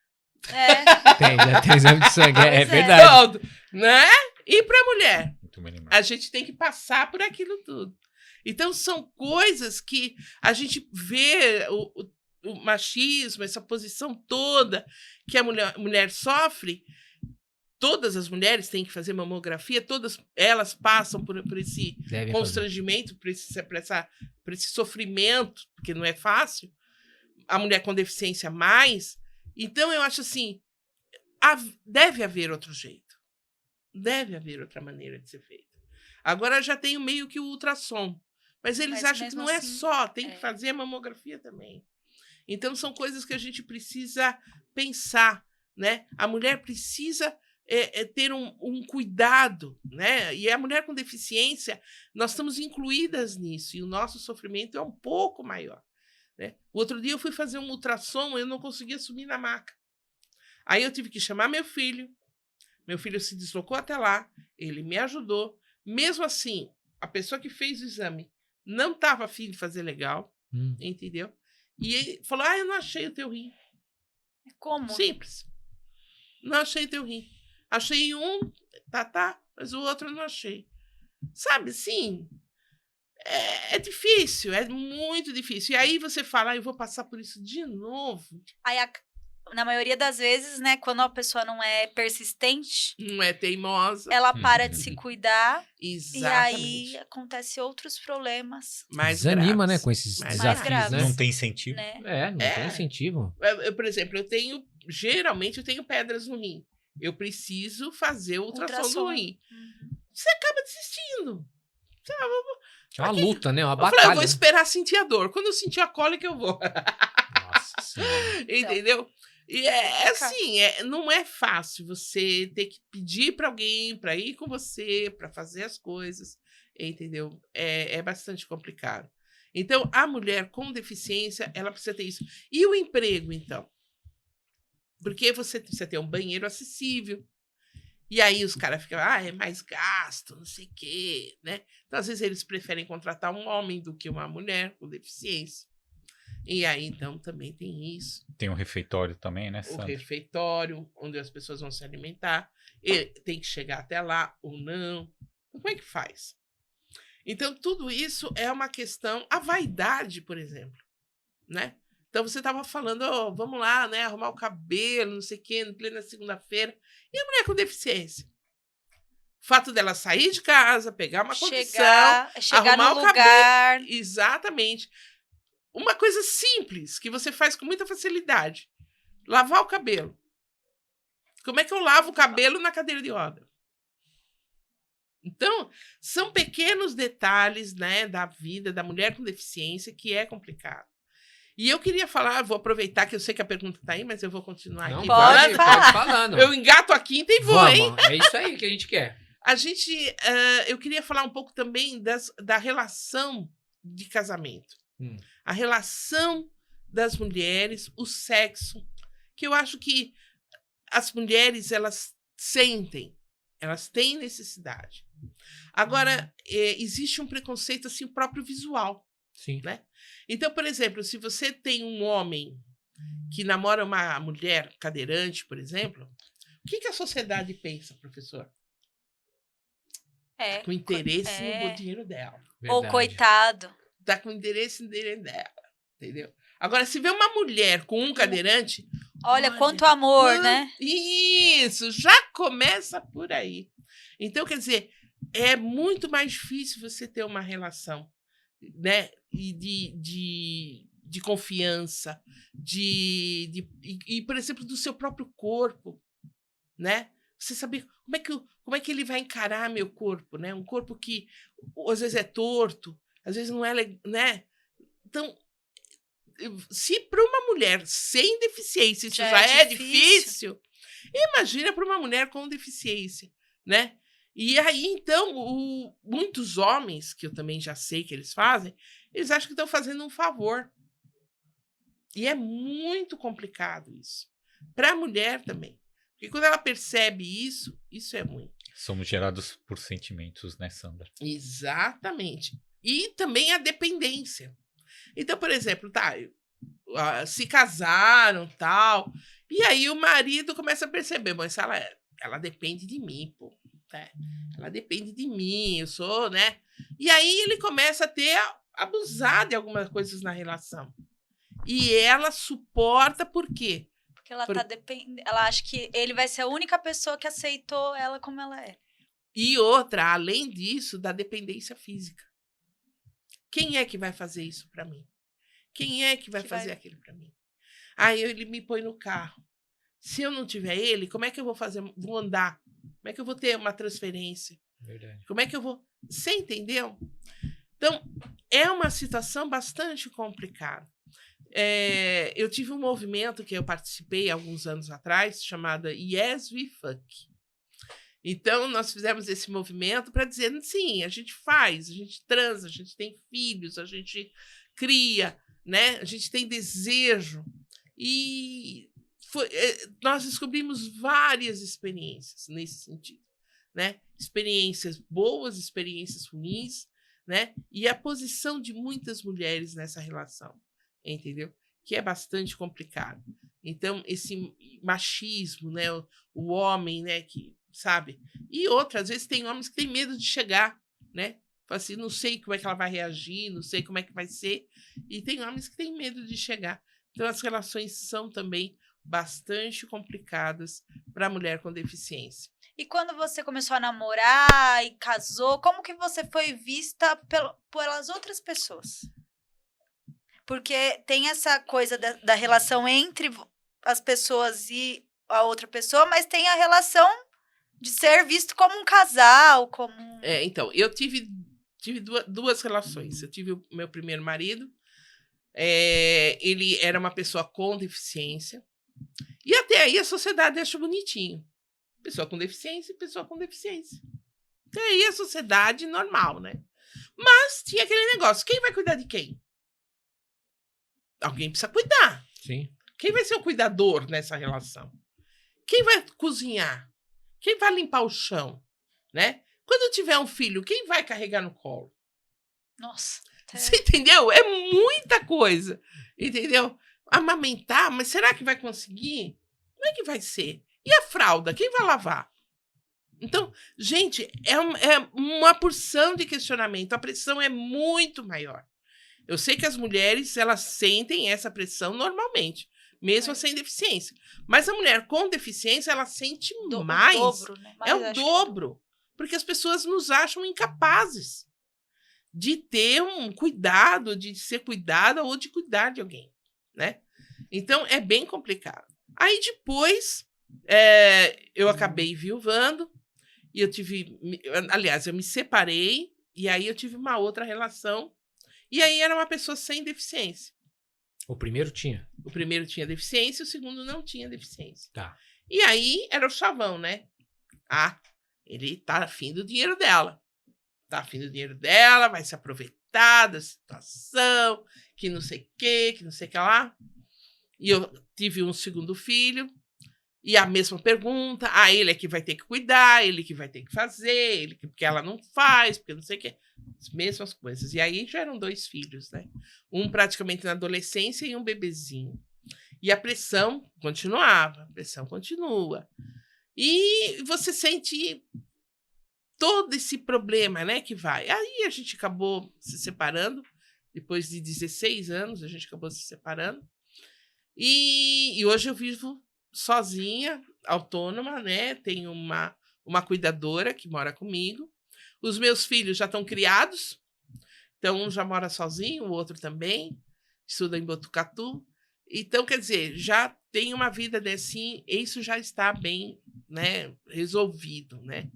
Já tem exame de sangue, Pois é é. verdade. Todo, né? E para a mulher? Muito bem lembrado. A gente tem que passar por aquilo tudo. Então, são coisas que a gente vê o machismo, essa posição toda que a mulher sofre. Todas as mulheres têm que fazer mamografia, todas elas passam por esse Devem fazer. constrangimento, por esse sofrimento, porque não é fácil. A mulher com deficiência mais. Então, eu acho assim, deve haver outro jeito. Deve haver outra maneira de ser feito. Agora já tem meio que o ultrassom. Mas eles Mas acham que mesmo não é assim, só, tem é. que fazer a mamografia também. Então, são coisas que a gente precisa pensar, né? A mulher precisa ter um cuidado, né? E a mulher com deficiência, nós estamos incluídas nisso, e o nosso sofrimento é um pouco maior, né? O outro dia eu fui fazer um ultrassom, eu não conseguia subir na maca. Aí eu tive que chamar meu filho se deslocou até lá, ele me ajudou. Mesmo assim, a pessoa que fez o exame não estava afim de fazer legal, entendeu? E ele falou, eu não achei o teu rim. Como? Simples. Não achei teu rim. Achei um, mas o outro eu não achei. Sabe, sim, é difícil, é muito difícil. E aí você fala, eu vou passar por isso de novo. Aí, na maioria das vezes, né, quando a pessoa não é persistente, Não é teimosa. ela para de se cuidar Exatamente. e aí acontecem outros problemas, Mais Desanima, graves. né, com esses Mais desafios, graves. né? Não tem incentivo. né? Não tem incentivo. Por exemplo, geralmente eu tenho pedras no rim. Eu preciso fazer o ultrassom do rim. Você acaba desistindo. É uma luta, né? Uma Eu falei, batalha. eu vou esperar sentir a dor. Quando eu sentir a cólica, eu vou. Nossa Senhora. Entendeu? E é assim, não é fácil você ter que pedir para alguém para ir com você, para fazer as coisas, entendeu? É bastante complicado. Então, a mulher com deficiência, ela precisa ter isso. E o emprego, então? Porque você precisa ter um banheiro acessível. E aí os caras ficam, é mais gasto, não sei o quê, né? Então, às vezes, eles preferem contratar um homem do que uma mulher com deficiência. E aí, então, também tem isso. Tem um refeitório também, né, O Sandra? refeitório, onde as pessoas vão se alimentar. E tem que chegar até lá ou não. Como é que faz? Então, tudo isso é uma questão... A vaidade, por exemplo, né? Então, você estava falando, vamos lá, né? Arrumar o cabelo, não sei o quê, no plena segunda-feira. E a mulher com deficiência? O fato dela sair de casa, pegar uma condição, chegar arrumar no o lugar. cabelo. Exatamente. Uma coisa simples, que você faz com muita facilidade. Lavar o cabelo. Como é que eu lavo o cabelo na cadeira de roda? Então, são pequenos detalhes, né, da vida da mulher com deficiência que é complicado. E eu queria falar, vou aproveitar que eu sei que a pergunta está aí, mas eu vou continuar aqui. Pode pode falando. Eu engato a quinta e vou, hein? É isso aí que a gente quer. Eu queria falar um pouco também da relação de casamento. A relação das mulheres, o sexo, que eu acho que as mulheres, elas sentem, elas têm necessidade. Agora, existe um preconceito, assim, próprio visual. Sim. Né? Então, por exemplo, se você tem um homem que namora uma mulher cadeirante, por exemplo, o que a sociedade pensa, professor? Com interesse no dinheiro dela. Ou coitado. Tá com interesse no dinheiro dela, entendeu? Agora, se vê uma mulher com um cadeirante... Olha quanto amor, né? Isso, já começa por aí. Então, quer dizer, é muito mais difícil você ter uma relação, né, de confiança, por exemplo, do seu próprio corpo, né? Você saber como é que ele vai encarar meu corpo, né? Um corpo que às vezes é torto, às vezes não é, né? Então, se para uma mulher sem deficiência isso já é difícil, imagina para uma mulher com deficiência, né? E aí, então, muitos homens, que eu também já sei que eles fazem, eles acham que estão fazendo um favor. E é muito complicado isso. Para a mulher também. Porque quando ela percebe isso, isso é ruim. Somos gerados por sentimentos, né, Sandra? Exatamente. E também a dependência. Então, por exemplo, se casaram, tal, E aí o marido começa a perceber, mas ela depende de mim, pô. Né? Ela depende de mim, eu sou, né? E aí ele começa a abusar de algumas coisas na relação. E ela suporta por quê? Porque ela ela acha que ele vai ser a única pessoa que aceitou ela como ela é. E outra, além disso, da dependência física. Quem é que vai fazer isso para mim? Quem é que vai fazer aquilo para mim? Aí ele me põe no carro. Se eu não tiver ele, como é que eu vou andar? Como é que eu vou ter uma transferência? Verdade. Como é que eu vou... Você entendeu? Então, é uma situação bastante complicada. Eu tive um movimento que eu participei alguns anos atrás, chamado Yes We Fuck. Então, nós fizemos esse movimento para dizer, sim, a gente faz, a gente transa, a gente tem filhos, a gente cria, né? A gente tem desejo. E nós descobrimos várias experiências nesse sentido, né? Experiências boas, experiências ruins, né? E a posição de muitas mulheres nessa relação, entendeu? Que é bastante complicado. Então, esse machismo, né? O homem, né? Que, sabe? E às vezes tem homens que têm medo de chegar, né? Fala assim, não sei como é que ela vai reagir, não sei como é que vai ser. E tem homens que têm medo de chegar. Então, as relações são também bastante complicadas para a mulher com deficiência. E quando você começou a namorar e casou, como que você foi vista pelas outras pessoas? Porque tem essa coisa da relação entre as pessoas e a outra pessoa, mas tem a relação de ser visto como um casal, como... Então, eu tive duas relações. Eu tive o meu primeiro marido, ele era uma pessoa com deficiência, e até aí a sociedade acha bonitinho. Pessoa com deficiência e pessoa com deficiência. Até aí a sociedade normal, né? Mas tinha aquele negócio, quem vai cuidar de quem? Alguém precisa cuidar. Sim. Quem vai ser o cuidador nessa relação? Quem vai cozinhar? Quem vai limpar o chão? Né? Quando tiver um filho, quem vai carregar no colo? Nossa. Você entendeu? É muita coisa. Entendeu? Amamentar, mas será que vai conseguir? Como é que vai ser? E a fralda? Quem vai lavar? Então, gente, é uma porção de questionamento. A pressão é muito maior. Eu sei que as mulheres, elas sentem essa pressão normalmente, mesmo sem deficiência. Mas a mulher com deficiência, ela sente mais. O dobro, né? É o dobro. Porque as pessoas nos acham incapazes de ter um cuidado, de ser cuidada ou de cuidar de alguém, né? Então, é bem complicado. Aí, depois, eu acabei viuvando e aliás, eu me separei e aí eu tive uma outra relação e aí era uma pessoa sem deficiência. O primeiro tinha? O primeiro tinha deficiência, o segundo não tinha deficiência. Tá. E aí era o chavão, né? Ele tá afim do dinheiro dela. Tá afim do dinheiro dela, vai se aproveitar da situação, que não sei o que lá. E eu tive um segundo filho, e a mesma pergunta, ele é que vai ter que cuidar, ele que vai ter que fazer, porque ela não faz, porque não sei o que. As mesmas coisas. E aí já eram 2 filhos, né? Um praticamente na adolescência e um bebezinho. E a pressão continuava, a pressão continua. E você sente todo esse problema, né, que vai. Aí a gente acabou se separando, depois de 16 anos a gente acabou se separando. E hoje eu vivo sozinha, autônoma, né? Tenho uma cuidadora que mora comigo. Os meus filhos já estão criados, então um já mora sozinho, o outro também, estuda em Botucatu. Então, quer dizer, já tem uma vida assim, isso já está bem, né, resolvido, né?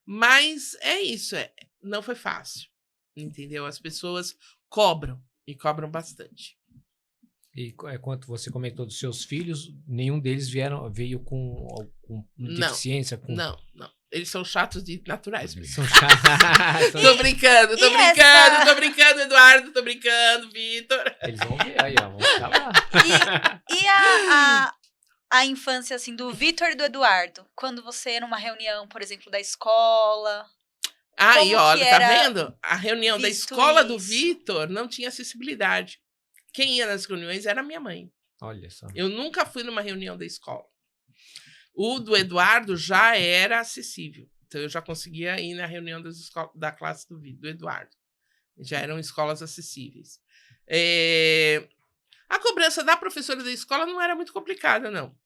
Mas é isso, não foi fácil, entendeu? As pessoas cobram, e cobram bastante. E quanto você comentou dos seus filhos, nenhum deles veio com deficiência? Não. Eles são chatos de naturais. São chatos. Tô brincando, Eduardo, tô brincando, Vitor. Eles vão ver aí, ó, vão ficar lá. E a infância, assim, do Vitor e do Eduardo? Quando você ia numa reunião, por exemplo, da escola... Aí, olha, tá vendo? A reunião da escola do isso? Vitor não tinha acessibilidade. Quem ia nas reuniões era a minha mãe. Olha só. Eu nunca fui numa reunião da escola. O do Eduardo já era acessível. Então, eu já conseguia ir na reunião da classe do Eduardo. Já eram escolas acessíveis. A cobrança da professora da escola não era muito complicada, não.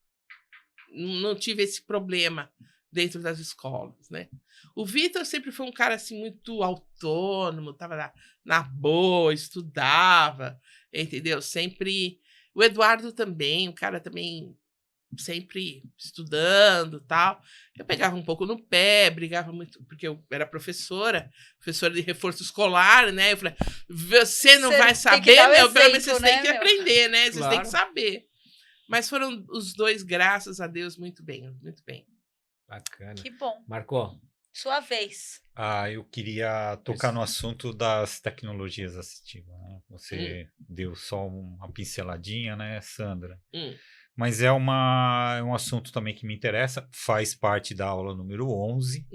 Não tive esse problema dentro das escolas, né? O Vitor sempre foi um cara assim muito autônomo, estava na boa, estudava, entendeu? Sempre. O Eduardo também, o cara também sempre estudando, tal. Eu pegava um pouco no pé, brigava muito, porque eu era professora de reforço escolar, né? Eu falei, você não vai saber, meu, pelo menos vocês têm que aprender, né? Vocês têm que saber. Mas foram os dois, graças a Deus, muito bem, muito bem. Bacana. Que bom. Marcou? Sua vez. Eu queria tocar no assunto das tecnologias assistivas, né? Você deu só uma pinceladinha, né, Sandra? Mas é um assunto também que me interessa, faz parte da aula número 11.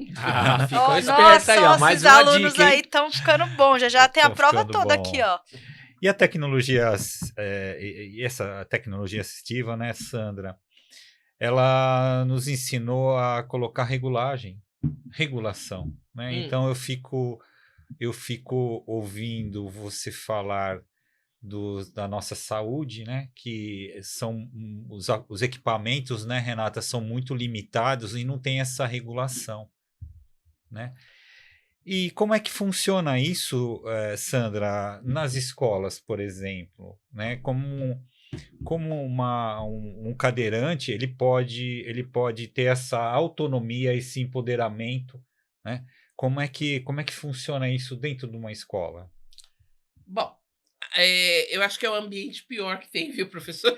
Ficou esperto aí, ó. Mais uma dica, alunos aí estão ficando bons, já tem a prova toda aqui, ó. E a tecnologia, e essa tecnologia assistiva, né, Sandra? Ela nos ensinou a colocar regulação, né? Então eu fico ouvindo você falar da nossa saúde, né? Que são os equipamentos, né, Renata, são muito limitados e não tem essa regulação, né? E como é que funciona isso, Sandra, nas escolas, por exemplo, né? Como um cadeirante, ele pode ter essa autonomia, esse empoderamento, né? Como é que funciona isso dentro de uma escola? Bom, eu acho que é o ambiente pior que tem, viu, professor?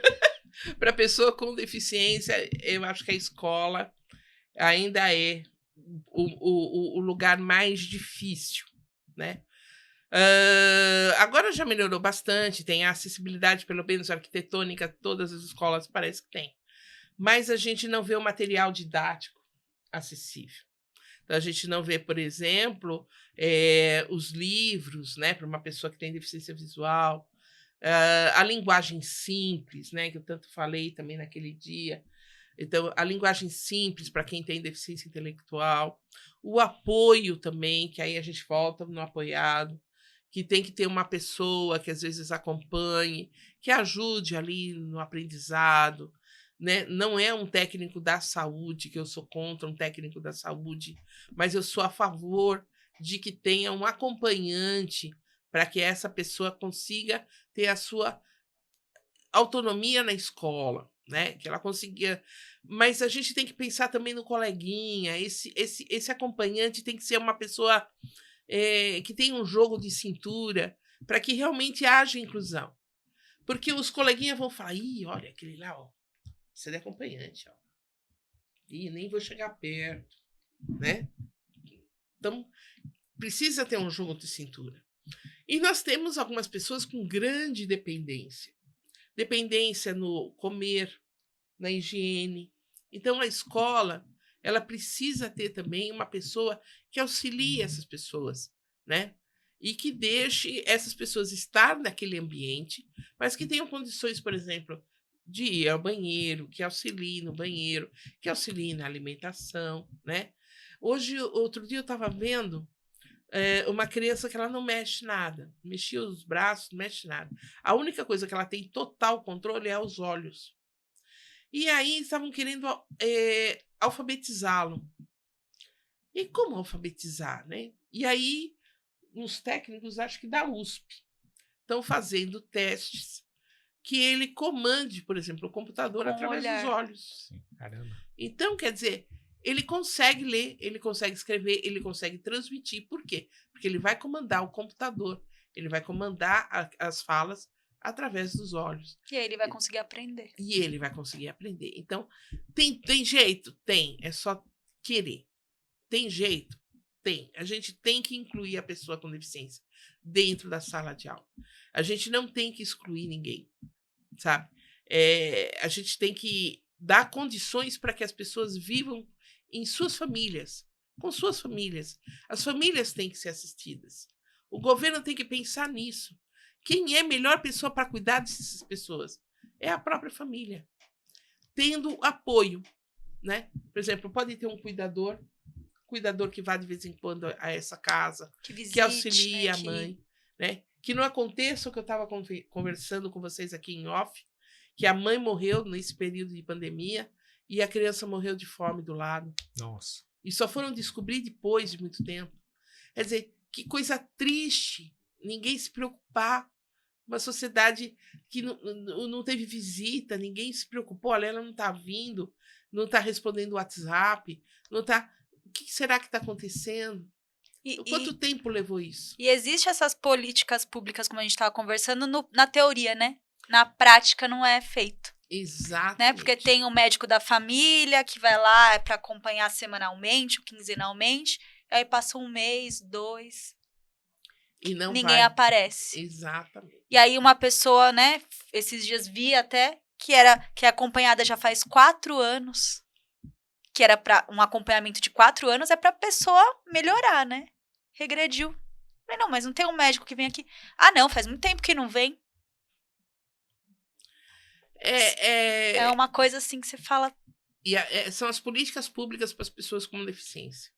Para pessoa com deficiência, eu acho que a escola ainda é o lugar mais difícil, né? Agora já melhorou bastante, tem a acessibilidade, pelo menos arquitetônica, todas as escolas parece que tem. Mas a gente não vê o material didático acessível. Então, a gente não vê, por exemplo, os livros, né, para uma pessoa que tem deficiência visual, a linguagem simples, né, que eu tanto falei também naquele dia. Então, a linguagem simples para quem tem deficiência intelectual, o apoio também, que aí a gente volta no apoiado, que tem que ter uma pessoa que às vezes acompanhe, que ajude ali no aprendizado, né? Não é um técnico da saúde, que eu sou contra um técnico da saúde, mas eu sou a favor de que tenha um acompanhante para que essa pessoa consiga ter a sua autonomia na escola, né? Que ela consiga. Mas a gente tem que pensar também no coleguinha. Esse acompanhante tem que ser uma pessoa que tem um jogo de cintura para que realmente haja inclusão. Porque os coleguinhas vão falar, olha, aquele lá, ó, você é acompanhante, ó. Nem vou chegar perto, né? Então, precisa ter um jogo de cintura. E nós temos algumas pessoas com grande dependência. Dependência no comer, na higiene. Então, a escola, ela precisa ter também uma pessoa que auxilie essas pessoas, né? E que deixe essas pessoas estar naquele ambiente, mas que tenham condições, por exemplo, de ir ao banheiro, que auxilie no banheiro, que auxilie na alimentação, né? Outro dia eu estava vendo uma criança que ela não mexe nada, mexia os braços, não mexe nada. A única coisa que ela tem total controle é os olhos. E aí estavam querendo alfabetizá-lo. E como alfabetizar, né? E aí uns técnicos, acho que da USP, estão fazendo testes que ele comande, por exemplo, o computador através dos olhos. Sim, caramba. Então, quer dizer, ele consegue ler, ele consegue escrever, ele consegue transmitir. Por quê? Porque ele vai comandar o computador, ele vai comandar as falas através dos olhos. E aí ele vai conseguir aprender. E ele vai conseguir aprender. Então, tem jeito? Tem. É só querer. Tem jeito? Tem. A gente tem que incluir a pessoa com deficiência dentro da sala de aula. A gente não tem que excluir ninguém, sabe? A gente tem que dar condições para que as pessoas vivam em suas famílias, com suas famílias. As famílias têm que ser assistidas. O governo tem que pensar nisso. Quem é a melhor pessoa para cuidar dessas pessoas? é a própria família, tendo apoio, né? Por exemplo, pode ter um cuidador que vá de vez em quando a essa casa, visite, que auxilie né, a mãe, né? Que não aconteça o que eu estava conversando com vocês aqui em off, que a mãe morreu nesse período de pandemia e a criança morreu de fome do lado. Nossa. E só foram descobrir depois de muito tempo. Quer dizer, que coisa triste ninguém se preocupar. Uma sociedade que não teve visita, ninguém se preocupou. Olha, ela não está vindo, não está respondendo o WhatsApp, não está... O que será que está acontecendo? Quanto tempo levou isso? E existe essas políticas públicas, como a gente estava conversando, na teoria, né? Na prática não é feito. Exatamente. Né? Porque tem o médico da família que vai lá para acompanhar semanalmente ou quinzenalmente, e aí passa 1 mês, 2, e não ninguém aparece. Exatamente. E aí uma pessoa, né, esses dias vi até que é acompanhada já faz 4 anos, que era para um acompanhamento de 4 anos, é para a pessoa melhorar, né? Regrediu. Não, mas não tem um médico que vem aqui. Ah, não, faz muito tempo que não vem. É uma coisa assim que você fala. E são as políticas públicas para as pessoas com deficiência,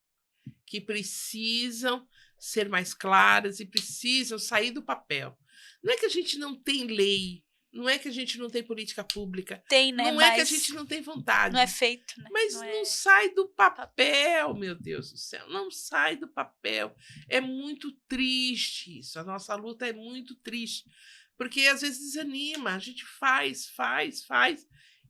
que precisam ser mais claras e precisam sair do papel. Não é que a gente não tem lei, não é que a gente não tem política pública. Tem, né? Não é que a gente não tem vontade. Não é feito, né? Mas não sai do papel, meu Deus do céu. Não sai do papel. É muito triste isso. A nossa luta é muito triste. Porque às vezes desanima. A gente faz.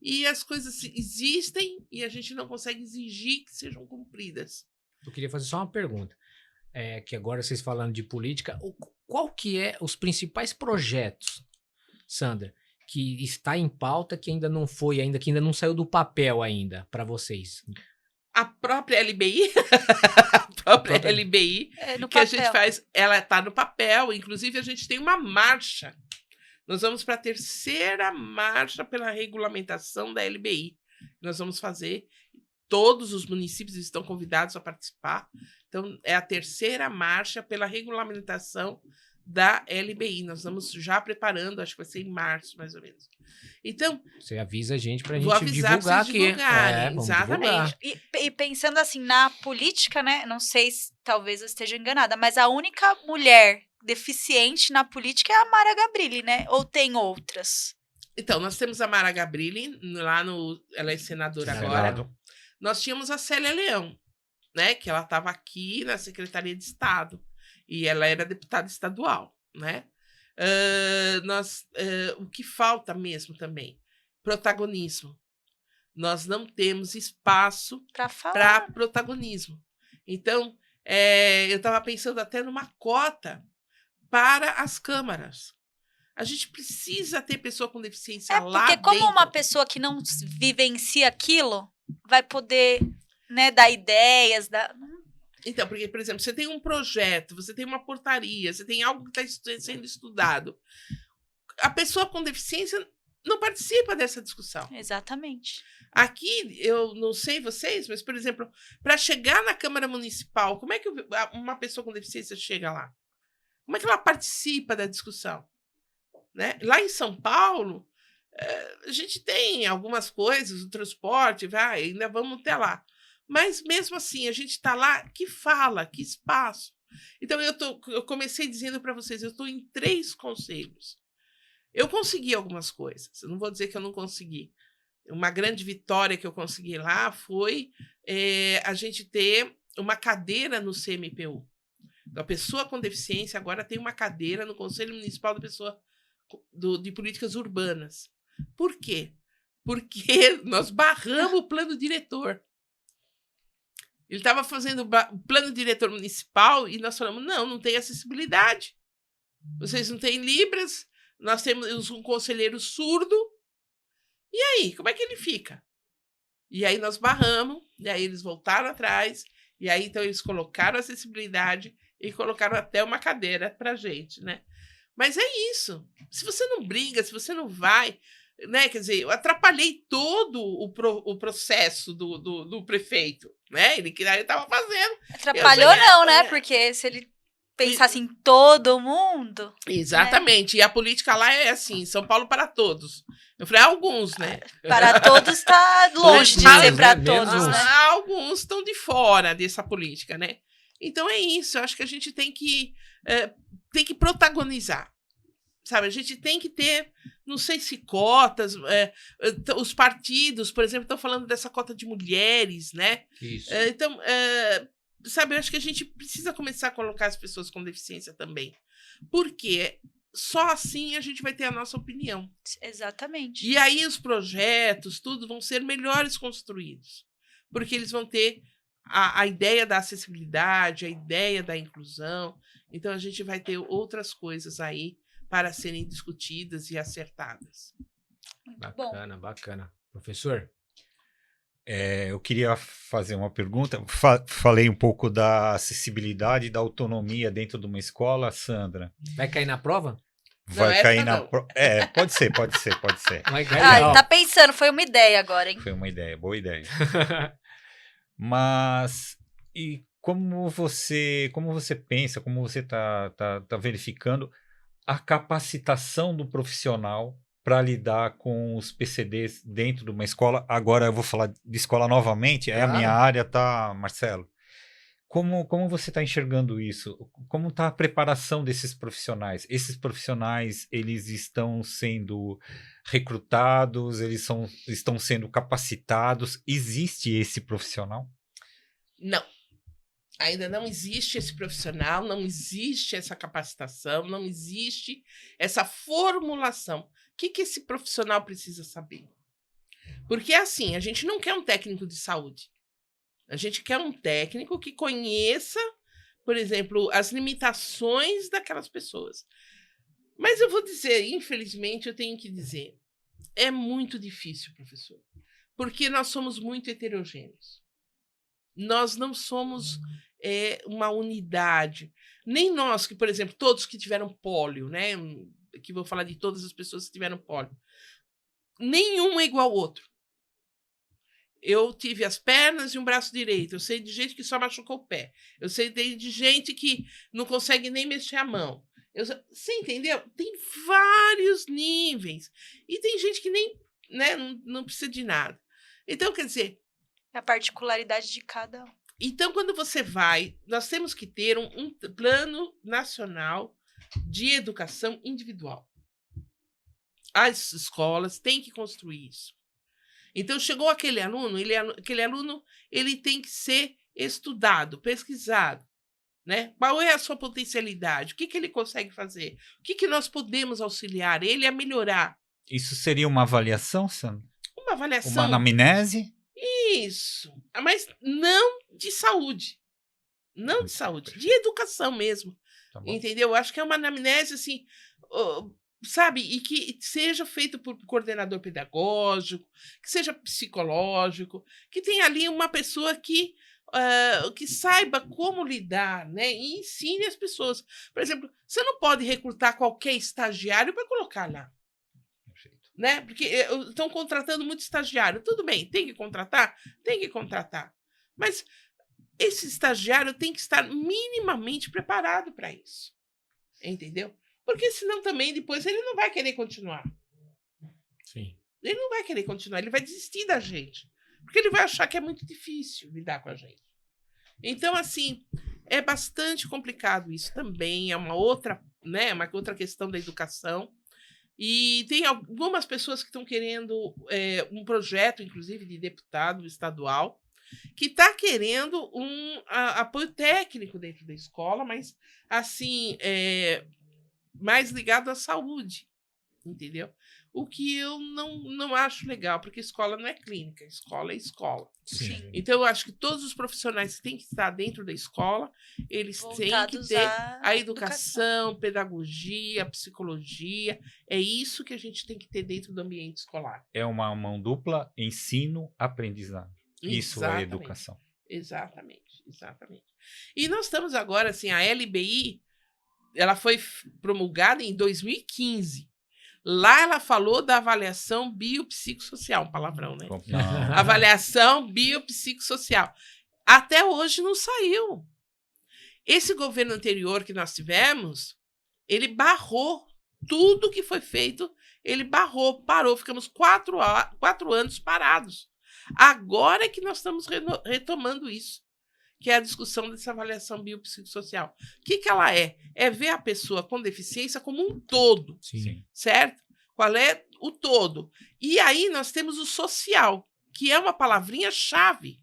E as coisas existem e a gente não consegue exigir que sejam cumpridas. Eu queria fazer só uma pergunta. Que agora vocês falando de política, qual que é os principais projetos, Sandra, que está em pauta, que ainda não foi, que ainda não saiu do papel ainda para vocês? A própria LBI, LBI, no que papel. A gente faz, ela está no papel. Inclusive, a gente tem uma marcha. Nós vamos para a 3ª marcha pela regulamentação da LBI. Nós vamos fazer. Todos os municípios estão convidados a participar. Então, é a 3ª marcha pela regulamentação da LBI. Nós estamos já preparando, acho que vai ser em março, mais ou menos. Então... Você avisa a gente para a gente divulgar aqui. Exatamente. E pensando assim, na política, né? Não sei se talvez eu esteja enganada, mas a única mulher deficiente na política é a Mara Gabrilli, né? Ou tem outras? Então, nós temos a Mara Gabrilli, ela é senadora agora. Nós tínhamos a Célia Leão, né? Que ela estava aqui na Secretaria de Estado. E ela era deputada estadual, né? O que falta mesmo também? Protagonismo. Nós não temos espaço para protagonismo. Então, eu estava pensando até numa cota para as câmaras. A gente precisa ter pessoa com deficiência lá dentro. Porque como uma pessoa que não vivencia aquilo vai poder, né, dar ideias, Então, porque, por exemplo, você tem um projeto, você tem uma portaria, você tem algo que está sendo estudado. A pessoa com deficiência não participa dessa discussão. Exatamente. Aqui, eu não sei vocês, mas, por exemplo, para chegar na Câmara Municipal, como é que uma pessoa com deficiência chega lá? Como é que ela participa da discussão? Né? Lá em São Paulo, a gente tem algumas coisas, o transporte, ainda vamos até lá. Mas, mesmo assim, a gente está lá, que fala, que espaço. Então, eu comecei dizendo para vocês, eu estou em 3 conselhos. Eu consegui algumas coisas, eu não vou dizer que eu não consegui. Uma grande vitória que eu consegui lá foi a gente ter uma cadeira no CMPU. Então, a pessoa com deficiência agora tem uma cadeira no Conselho Municipal de Políticas Urbanas. Por quê? Porque nós barramos o plano diretor. Ele estava fazendo o plano diretor municipal e nós falamos, não tem acessibilidade. Vocês não têm Libras, nós temos um conselheiro surdo. E aí, como é que ele fica? E aí nós barramos, e aí eles voltaram atrás, e aí então eles colocaram acessibilidade e colocaram até uma cadeira pra gente, né? Mas é isso. Se você não briga, se você não vai... Né? Quer dizer, eu atrapalhei todo o processo do prefeito, né? Ele estava fazendo. Atrapalhou não, né? Porque se ele pensasse em todo mundo. Exatamente. E a política lá é assim, São Paulo para todos. Eu falei, alguns, né? Para todos tá longe de Menos, ser para né? todos, Menos. né? Alguns estão de fora dessa política, né? Então é isso. Eu acho que a gente tem que protagonizar. Sabe, a gente tem que ter, não sei se cotas, os partidos, por exemplo, estão falando dessa cota de mulheres, né? Isso. Então, sabe, eu acho que a gente precisa começar a colocar as pessoas com deficiência também. Porque só assim a gente vai ter a nossa opinião. Exatamente. E aí os projetos, tudo, vão ser melhores construídos. Porque eles vão ter a ideia da acessibilidade, a ideia da inclusão. Então, a gente vai ter outras coisas aí para serem discutidas e acertadas. Muito bom. Bacana. Professor? Eu queria fazer uma pergunta. Falei um pouco da acessibilidade e da autonomia dentro de uma escola, Sandra. Vai cair na prova? Vai Não, cair essa na não. prova. Pode ser. Vai cair. Tá pensando, foi uma ideia agora, hein? Foi uma ideia, boa ideia. Mas e como você pensa, como você tá verificando a capacitação do profissional para lidar com os PCDs dentro de uma escola? Agora eu vou falar de escola novamente, a minha área, tá, Marcelo? Como você está enxergando isso? Como está a preparação desses profissionais? Esses profissionais, eles estão sendo recrutados, estão sendo capacitados? Existe esse profissional? Não. Ainda não existe esse profissional, não existe essa capacitação, não existe essa formulação. O que esse profissional precisa saber? Porque é assim, a gente não quer um técnico de saúde. A gente quer um técnico que conheça, por exemplo, as limitações daquelas pessoas. Mas eu vou dizer, infelizmente, eu tenho que dizer, é muito difícil, professor, porque nós somos muito heterogêneos. Nós não somos uma unidade. Nem nós, que, por exemplo, todos que tiveram pólio, né? Que vou falar de todas as pessoas que tiveram pólio. Nenhum é igual ao outro. Eu tive as pernas e um braço direito. Eu sei de gente que só machucou o pé. Eu sei de gente que não consegue nem mexer a mão. Você entendeu? Tem vários níveis. E tem gente que nem, né, não precisa de nada. Então, quer dizer... A particularidade de cada um. Então, quando você vai... Nós temos que ter um plano nacional de educação individual. As escolas têm que construir isso. Então, chegou aquele aluno, ele tem que ser estudado, pesquisado, né? Qual é a sua potencialidade? O que ele consegue fazer? O que nós podemos auxiliar ele a melhorar? Isso seria uma avaliação, Sandra? Uma avaliação. Uma anamnese? Isso. Mas não de saúde. Não de saúde. De educação mesmo. Tá bom. Entendeu? Eu acho que é uma anamnese, assim... sabe, e que seja feito por coordenador pedagógico, que seja psicológico, que tenha ali uma pessoa que saiba como lidar, né, e ensine as pessoas. Por exemplo, você não pode recrutar qualquer estagiário para colocar lá. Perfeito. Né? Porque estão contratando muito estagiário. Tudo bem, tem que contratar? Tem que contratar. Mas esse estagiário tem que estar minimamente preparado para isso. Entendeu? Porque senão também depois ele não vai querer continuar. Sim. Ele não vai querer continuar, ele vai desistir da gente. Porque ele vai achar que é muito difícil lidar com a gente. Então, assim, é bastante complicado isso também. É uma outra, né, uma outra questão da educação. E tem algumas pessoas que estão querendo um projeto, inclusive, de deputado estadual, que está querendo um apoio técnico dentro da escola, mas, assim... mais ligado à saúde, entendeu? O que eu não acho legal, porque escola não é clínica, escola é escola. Sim. Então, eu acho que todos os profissionais que têm que estar dentro da escola, eles têm que ter a educação, pedagogia, psicologia. É isso que a gente tem que ter dentro do ambiente escolar. É uma mão dupla, ensino, aprendizado. Isso é educação. Exatamente. E nós estamos agora, assim, a LBI, ela foi promulgada em 2015. Lá ela falou da avaliação biopsicossocial, um palavrão, né? Não. Avaliação biopsicossocial. Até hoje não saiu. Esse governo anterior que nós tivemos, ele barrou tudo que foi feito, ele parou, ficamos 4 anos parados. Agora é que nós estamos retomando isso, que é a discussão dessa avaliação biopsicossocial. O que ela é? É ver a pessoa com deficiência como um todo, Sim. certo? Qual é o todo? E aí nós temos o social, que é uma palavrinha-chave.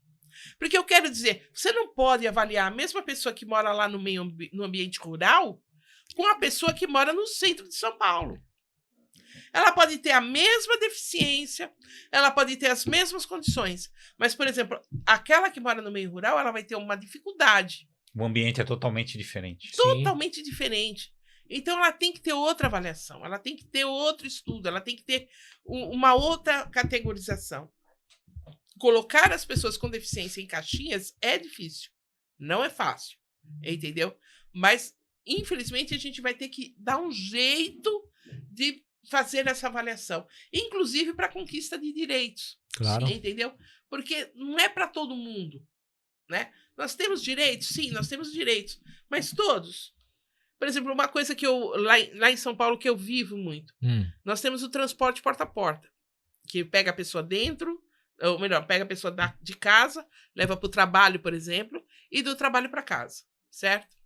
Porque eu quero dizer, você não pode avaliar a mesma pessoa que mora lá no ambiente rural com a pessoa que mora no centro de São Paulo. Ela pode ter a mesma deficiência, ela pode ter as mesmas condições, mas, por exemplo, aquela que mora no meio rural, ela vai ter uma dificuldade. O ambiente é totalmente diferente. Totalmente diferente. Então, ela tem que ter outra avaliação, ela tem que ter outro estudo, ela tem que ter uma outra categorização. Colocar as pessoas com deficiência em caixinhas é difícil, não é fácil, entendeu? Mas, infelizmente, a gente vai ter que dar um jeito de fazer essa avaliação, inclusive para a conquista de direitos. Claro. Entendeu? Porque não é para todo mundo, né? Nós temos direitos? Sim, nós temos direitos, mas todos. Por exemplo, uma coisa que lá em São Paulo que eu vivo muito, nós temos o transporte porta a porta, que pega a pessoa dentro, ou melhor, pega a pessoa de casa, leva para o trabalho, por exemplo, e do trabalho para casa, certo?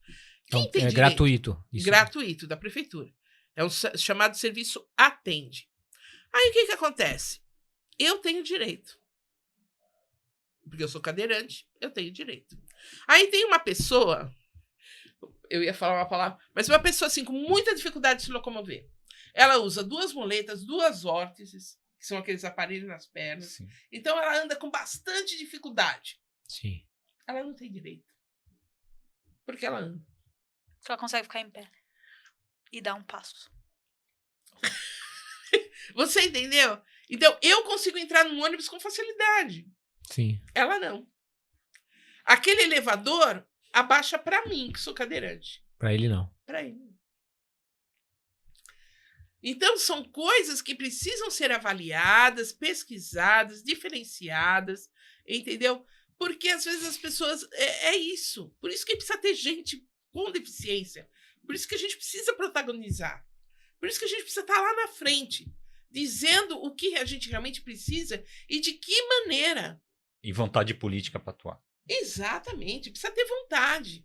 Então, Quem tem é direito? gratuito. Isso. Gratuito, da prefeitura. É um chamado serviço Atende. Aí o que acontece? Eu tenho direito. Porque eu sou cadeirante, eu tenho direito. Aí tem uma pessoa, eu ia falar uma palavra, mas uma pessoa assim com muita dificuldade de se locomover. Ela usa 2 muletas, 2 órteses, que são aqueles aparelhos nas pernas. Sim. Então ela anda com bastante dificuldade. Sim. Ela não tem direito. Porque ela anda. Ela consegue ficar em pé e dar um passo. Você entendeu? Então, eu consigo entrar num ônibus com facilidade. Sim. Ela não. Aquele elevador abaixa para mim, que sou cadeirante. Pra ele não. Para ele. Então, são coisas que precisam ser avaliadas, pesquisadas, diferenciadas, entendeu? Porque, às vezes, as pessoas... É isso. Por isso que precisa ter gente com deficiência. Por isso que a gente precisa protagonizar. Por isso que a gente precisa estar lá na frente, dizendo o que a gente realmente precisa e de que maneira. E vontade política para atuar. Exatamente. Precisa ter vontade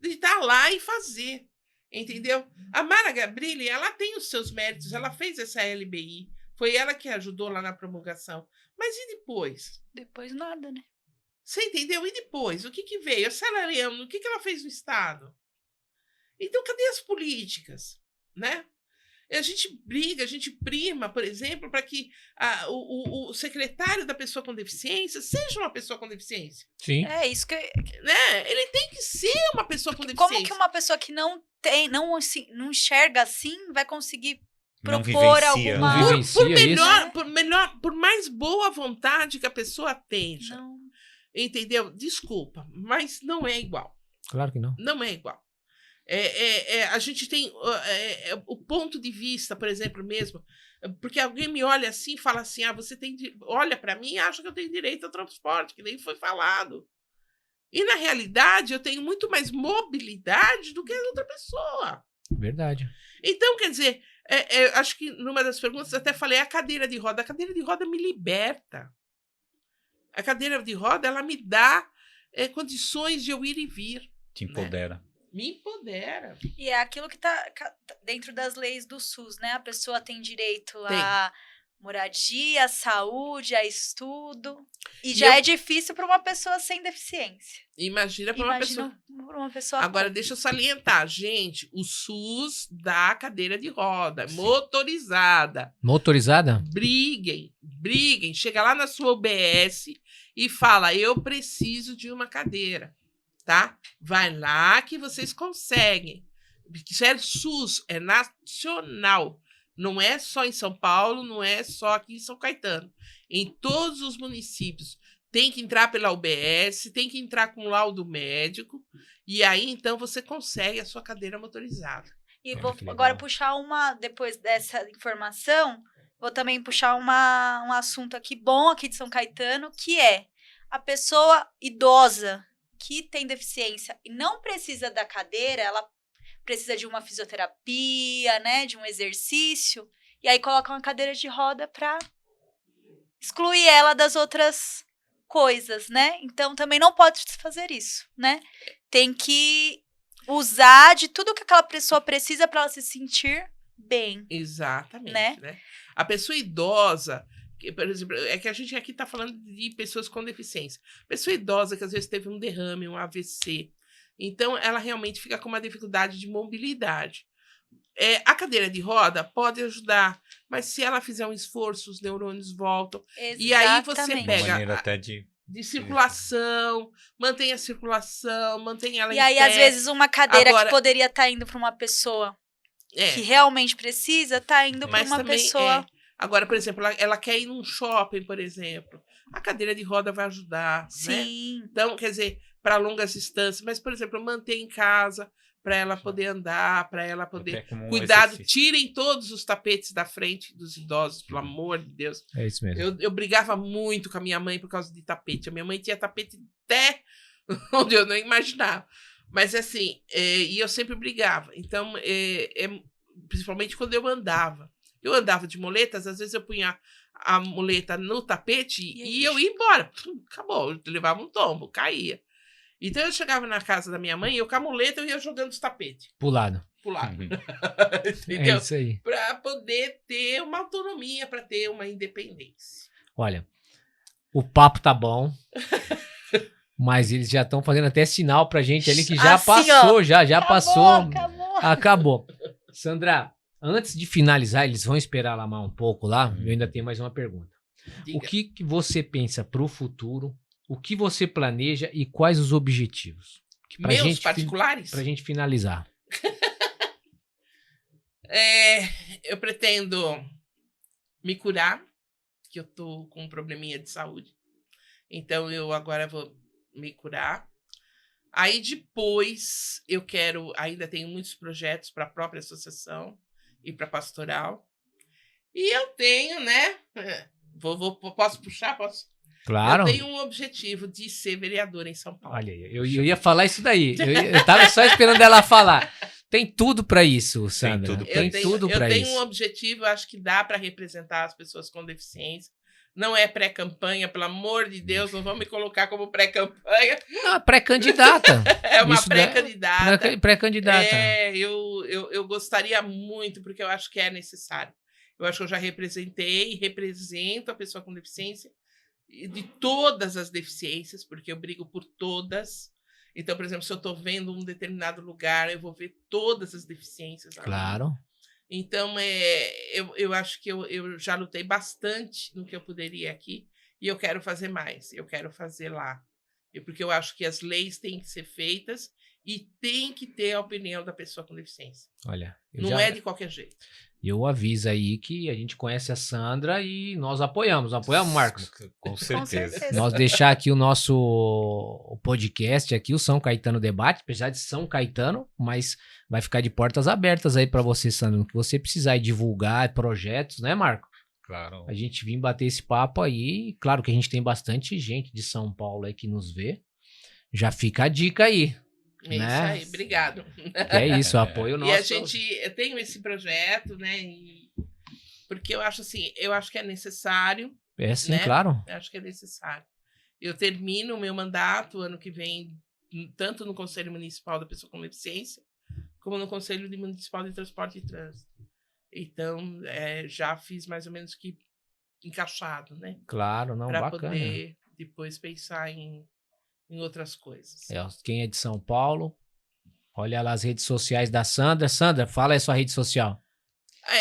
de estar lá e fazer. Entendeu? A Mara Gabrilli, ela tem os seus méritos. Ela fez essa LBI. Foi ela que ajudou lá na promulgação. Mas e depois? Depois nada, né? Você entendeu? E depois? O que veio? A Sara Leão, o que ela fez no Estado? Então, cadê as políticas? Né? A gente briga, a gente prima, por exemplo, para que o secretário da pessoa com deficiência seja uma pessoa com deficiência. Sim. É isso que... Né? Ele tem que ser uma pessoa com deficiência. Como que uma pessoa que não tem, não enxerga assim, vai conseguir Não propor vivencia. alguma... Não vivencia por mais boa vontade que a pessoa tenha, Não. entendeu? Desculpa, mas não é igual. Claro que não. Não é igual. A gente tem o ponto de vista, por exemplo, mesmo, porque alguém me olha assim e fala assim, você olha para mim e acha que eu tenho direito ao transporte, que nem foi falado. E, na realidade, eu tenho muito mais mobilidade do que a outra pessoa. Verdade. Então, quer dizer, acho que numa das perguntas eu até falei a cadeira de roda. A cadeira de roda me liberta. A cadeira de roda, ela me dá condições de eu ir e vir. Te empodera. Me empodera. E é aquilo que tá dentro das leis do SUS, né? A pessoa tem direito a moradia, a saúde, a estudo. E já é difícil para uma pessoa sem deficiência. Imagina para uma pessoa. Pra uma pessoa Agora, deixa eu salientar, gente, o SUS dá cadeira de roda, motorizada. Motorizada? Briguem. Chega lá na sua UBS e fala, eu preciso de uma cadeira. Tá? Vai lá que vocês conseguem. Isso é SUS, é nacional. Não é só em São Paulo, não é só aqui em São Caetano. Em todos os municípios. Tem que entrar pela UBS, tem que entrar com laudo médico. E aí, então, você consegue a sua cadeira motorizada. E vou agora puxar depois dessa informação, vou também puxar um assunto aqui bom aqui de São Caetano, que é a pessoa idosa que tem deficiência e não precisa da cadeira, ela precisa de uma fisioterapia, né, de um exercício, e aí coloca uma cadeira de roda para excluir ela das outras coisas, né? Então também não pode fazer isso, né? Tem que usar de tudo que aquela pessoa precisa para ela se sentir bem. Exatamente, Né? né? A pessoa idosa, que, por exemplo, é que a gente aqui está falando de pessoas com deficiência. Pessoa idosa que às vezes teve um derrame, um AVC. Então, ela realmente fica com uma dificuldade de mobilidade. A cadeira de roda pode ajudar, mas se ela fizer um esforço, os neurônios voltam. E aí você Exatamente. Uma pega maneira até de... circulação, mantém a circulação, mantém ela E em aí, pé. às vezes, uma cadeira Agora- que poderia estar indo para uma pessoa É. que realmente precisa, tá indo para Mas uma também pessoa. Agora, por exemplo, ela quer ir num shopping, por exemplo. A cadeira de roda vai ajudar, né? Sim. Então, quer dizer, para longas distâncias. Mas, por exemplo, manter em casa para ela poder andar, para ela poder... até como um Cuidado, exercício. tirem todos os tapetes da frente dos idosos, pelo amor de Deus. É isso mesmo. Eu brigava muito com a minha mãe por causa de tapete. A minha mãe tinha tapete até onde eu não imaginava. Mas assim, e eu sempre brigava. Então, principalmente quando eu andava. Eu andava de muletas, às vezes eu punha a muleta no tapete e eu ia embora. Acabou, eu levava um tombo, caía. Então eu chegava na casa da minha mãe, eu com a muleta eu ia jogando os tapetes Pro lado. pro lado. Uhum. Entendeu? É isso aí. Para poder ter uma autonomia, para ter uma independência. Olha, o papo tá bom. Mas eles já estão fazendo até sinal pra gente ali que já Assim, passou, ó. já Acabou, passou. acabou. Acabou. Sandra, antes de finalizar, eles vão esperar lá mais um pouco lá. Eu ainda tenho mais uma pergunta. Diga. O que você pensa pro futuro? O que você planeja e quais os objetivos? Pra Meus gente particulares? Pra gente finalizar. Eu pretendo me curar, que eu tô com um probleminha de saúde. Então, eu agora vou me curar. Aí, depois, eu quero... Ainda tenho muitos projetos para a própria associação e para pastoral. E eu tenho, né? Posso puxar? Posso? Claro. Eu tenho um objetivo de ser vereadora em São Paulo. Olha aí, eu ia falar isso daí. Eu tava só esperando ela falar. Tem tudo pra isso, Sandra. Tem tudo pra Eu tenho isso. um objetivo, acho que dá para representar as pessoas com deficiência. Não é pré-campanha, pelo amor de Deus, não vão me colocar como pré-campanha. Ah, pré-candidata. É uma Isso pré-candidata. Pré-candidata. Eu gostaria muito, porque eu acho que é necessário. Eu acho que eu já representei e represento a pessoa com deficiência de todas as deficiências, porque eu brigo por todas. Então, por exemplo, se eu estou vendo um determinado lugar, eu vou ver todas as deficiências. Claro. Então, eu acho que eu já lutei bastante no que eu poderia aqui e eu quero fazer mais. Eu quero fazer lá. Porque eu acho que as leis têm que ser feitas e tem que ter a opinião da pessoa com deficiência. Olha, Não é de qualquer jeito. Eu aviso aí que a gente conhece a Sandra e nós apoiamos. Apoiamos, Marcos? Com certeza. Nós deixar aqui o nosso podcast aqui, o São Caetano Debate, apesar de São Caetano, mas vai ficar de portas abertas aí para você, Sandra, no que você precisar divulgar projetos, né, Marco? Claro. A gente vir bater esse papo aí. Claro que a gente tem bastante gente de São Paulo aí que nos vê. Já fica a dica aí. É né? isso aí, obrigado. Que é isso, apoio nosso. E a gente, eu tenho esse projeto, né? Porque eu acho assim, eu acho que é necessário. É sim, né? claro. Eu acho que é necessário. Eu termino o meu mandato ano que vem, tanto no Conselho Municipal da Pessoa com Deficiência, como no Conselho Municipal de Transporte e Trânsito. Então, já fiz mais ou menos que encaixado, né? Claro, não, Para bacana. poder depois pensar em outras coisas. Quem é de São Paulo, olha lá as redes sociais da Sandra. Sandra, fala aí a sua rede social.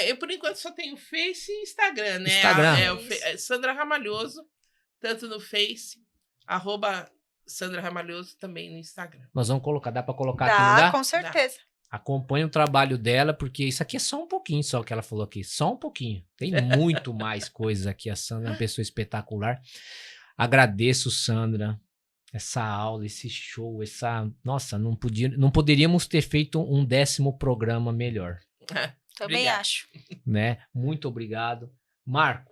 Eu, por enquanto, só tenho Face e Instagram, né? Instagram. Sandra Ramalhoso, tanto no Face, @Sandra Ramalhoso também no Instagram. Nós vamos colocar, dá pra colocar aqui, não Dá, dá? com certeza. Acompanhe o trabalho dela, porque isso aqui é só um pouquinho, só o que ela falou aqui. Só um pouquinho. Tem muito mais coisas aqui. A Sandra é uma pessoa espetacular. Agradeço, Sandra, essa aula, esse show, Nossa, não poderíamos ter feito um 10º programa melhor. Também Obrigado. acho. Né? Muito obrigado. Marco,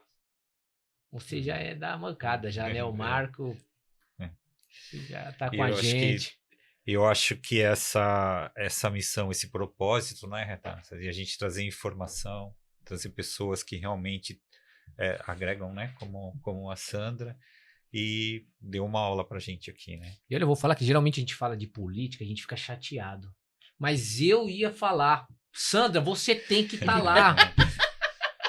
você já é da mancada, já, né? O Marco... Já tá E com a eu acho gente. Eu acho que essa missão, esse propósito, né, Renata? E a gente trazer informação, trazer pessoas que realmente agregam, né, como a Sandra, e deu uma aula pra gente aqui, né? E olha, eu vou falar que geralmente a gente fala de política, a gente fica chateado. Mas eu ia falar, Sandra, você tem que estar lá.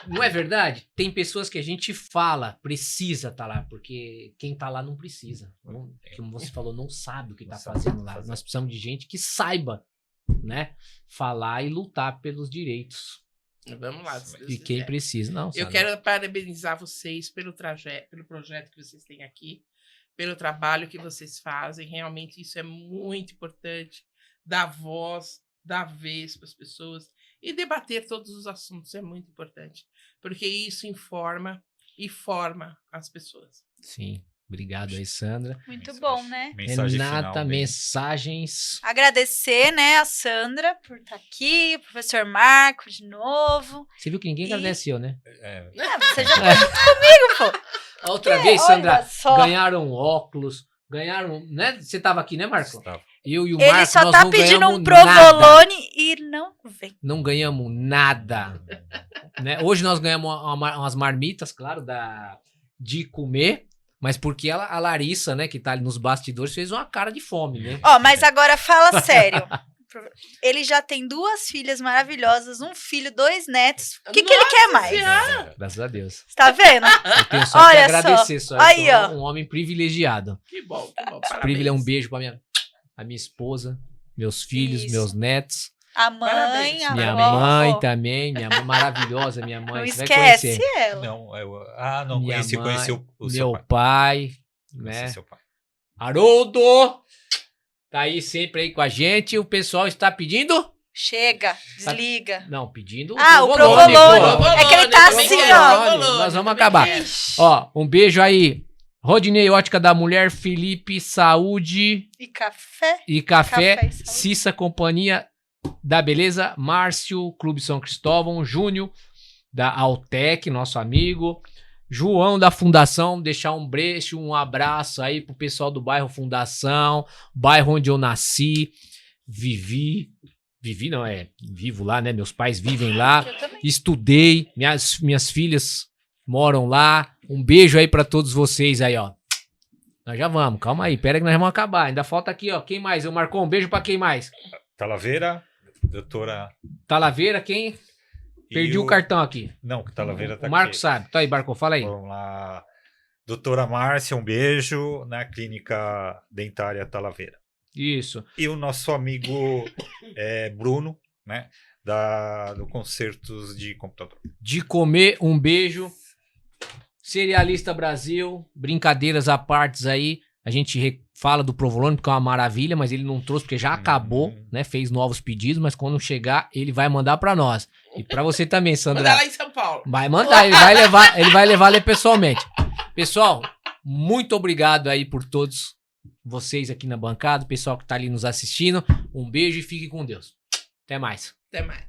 Não é verdade? Tem pessoas que a gente fala, precisa estar lá, porque quem tá lá não precisa. Não, como você falou, não sabe o que tá fazendo lá. Nós precisamos de gente que saiba, né? Falar e lutar pelos direitos Vamos lá. Se Deus de quem quiser. precisa. Não, Eu Sandra. quero parabenizar vocês pelo projeto que vocês têm aqui, pelo trabalho que vocês fazem. Realmente isso é muito importante. Dar voz, dar vez para as pessoas e debater todos os assuntos é muito importante, porque isso informa e forma as pessoas. Sim. Obrigado aí, Sandra. Muito bom, né? Mensagem Renata, final. bem- mensagens. Agradecer, né, a Sandra por estar aqui, o professor Marco de novo. Você viu que ninguém agradeceu, né? Você já tá comigo, pô. Outra vez, Sandra, Olha só. ganharam óculos, ganharam, né? Você tava aqui, né, Marco? Estava. Eu e o Ele Marco, só nós tá não pedindo ganhamos um nada. provolone e não vem. Não ganhamos nada. Né? Hoje nós ganhamos umas marmitas, claro, de comer, mas porque a Larissa, né, que tá ali nos bastidores, fez uma cara de fome, né? Ó, mas agora fala sério. Ele já tem 2 filhas maravilhosas, um filho, 2 netos. O que ele quer mais? Graças a Deus. Você tá vendo? Eu tenho só que Olha agradecer. Só. Aí, Eu ó. sou um homem privilegiado. Que bom, que bom. Privilégio, um beijo pra a minha esposa, meus filhos, Isso. meus netos. A mãe, Parabéns. a Minha avó. mãe também, minha mãe maravilhosa, minha mãe. Não Você vai esquece conhecer. ela. Não, não Minha conheci, mãe, conheci o seu Meu pai. pai, Conheci né? seu pai. Haroldo! Tá aí sempre aí com a gente. O pessoal está pedindo? Chega, desliga. Não, pedindo Ah, o provolone, provolone. pô. É que ele tá também assim, quero, ó. provolone, Nós vamos também acabar. quero. Ó, um beijo aí. Rodinei, Ótica da Mulher, Felipe, Saúde E café? e Café, Café e Saúde. Cissa, Companhia da Beleza, Márcio, Clube São Cristóvão, Júnior, da Altec, nosso amigo, João da Fundação, deixar um abraço aí pro pessoal do bairro Fundação, bairro onde eu nasci, vivi não, vivo lá, né, meus pais vivem lá, Eu também. estudei, minhas filhas moram lá, um beijo aí pra todos vocês aí, ó. Nós já vamos, calma aí, pera que nós vamos acabar, ainda falta aqui, ó, quem mais? Eu Marcou, um beijo pra quem mais? Talaveira, doutora... Talaveira, quem? Perdi o cartão aqui. Não, que Talaveira tá O Marco aqui. sabe. Tá aí, Barco, fala aí. Vamos lá. Doutora Márcia, um beijo na Clínica Dentária Talaveira. Isso. E o nosso amigo Bruno, né? Do Concertos de Computador. De comer, um beijo. Cerealista Brasil, brincadeiras à partes aí. A gente fala do provolone porque é uma maravilha, mas ele não trouxe porque já acabou, né? Fez novos pedidos, mas quando chegar, ele vai mandar pra nós. E pra você também, Sandra. Mandar lá em São Paulo. Vai mandar, ele vai levar ali pessoalmente. Pessoal, muito obrigado aí por todos vocês aqui na bancada, o pessoal que tá ali nos assistindo. Um beijo e fique com Deus. Até mais. Até mais.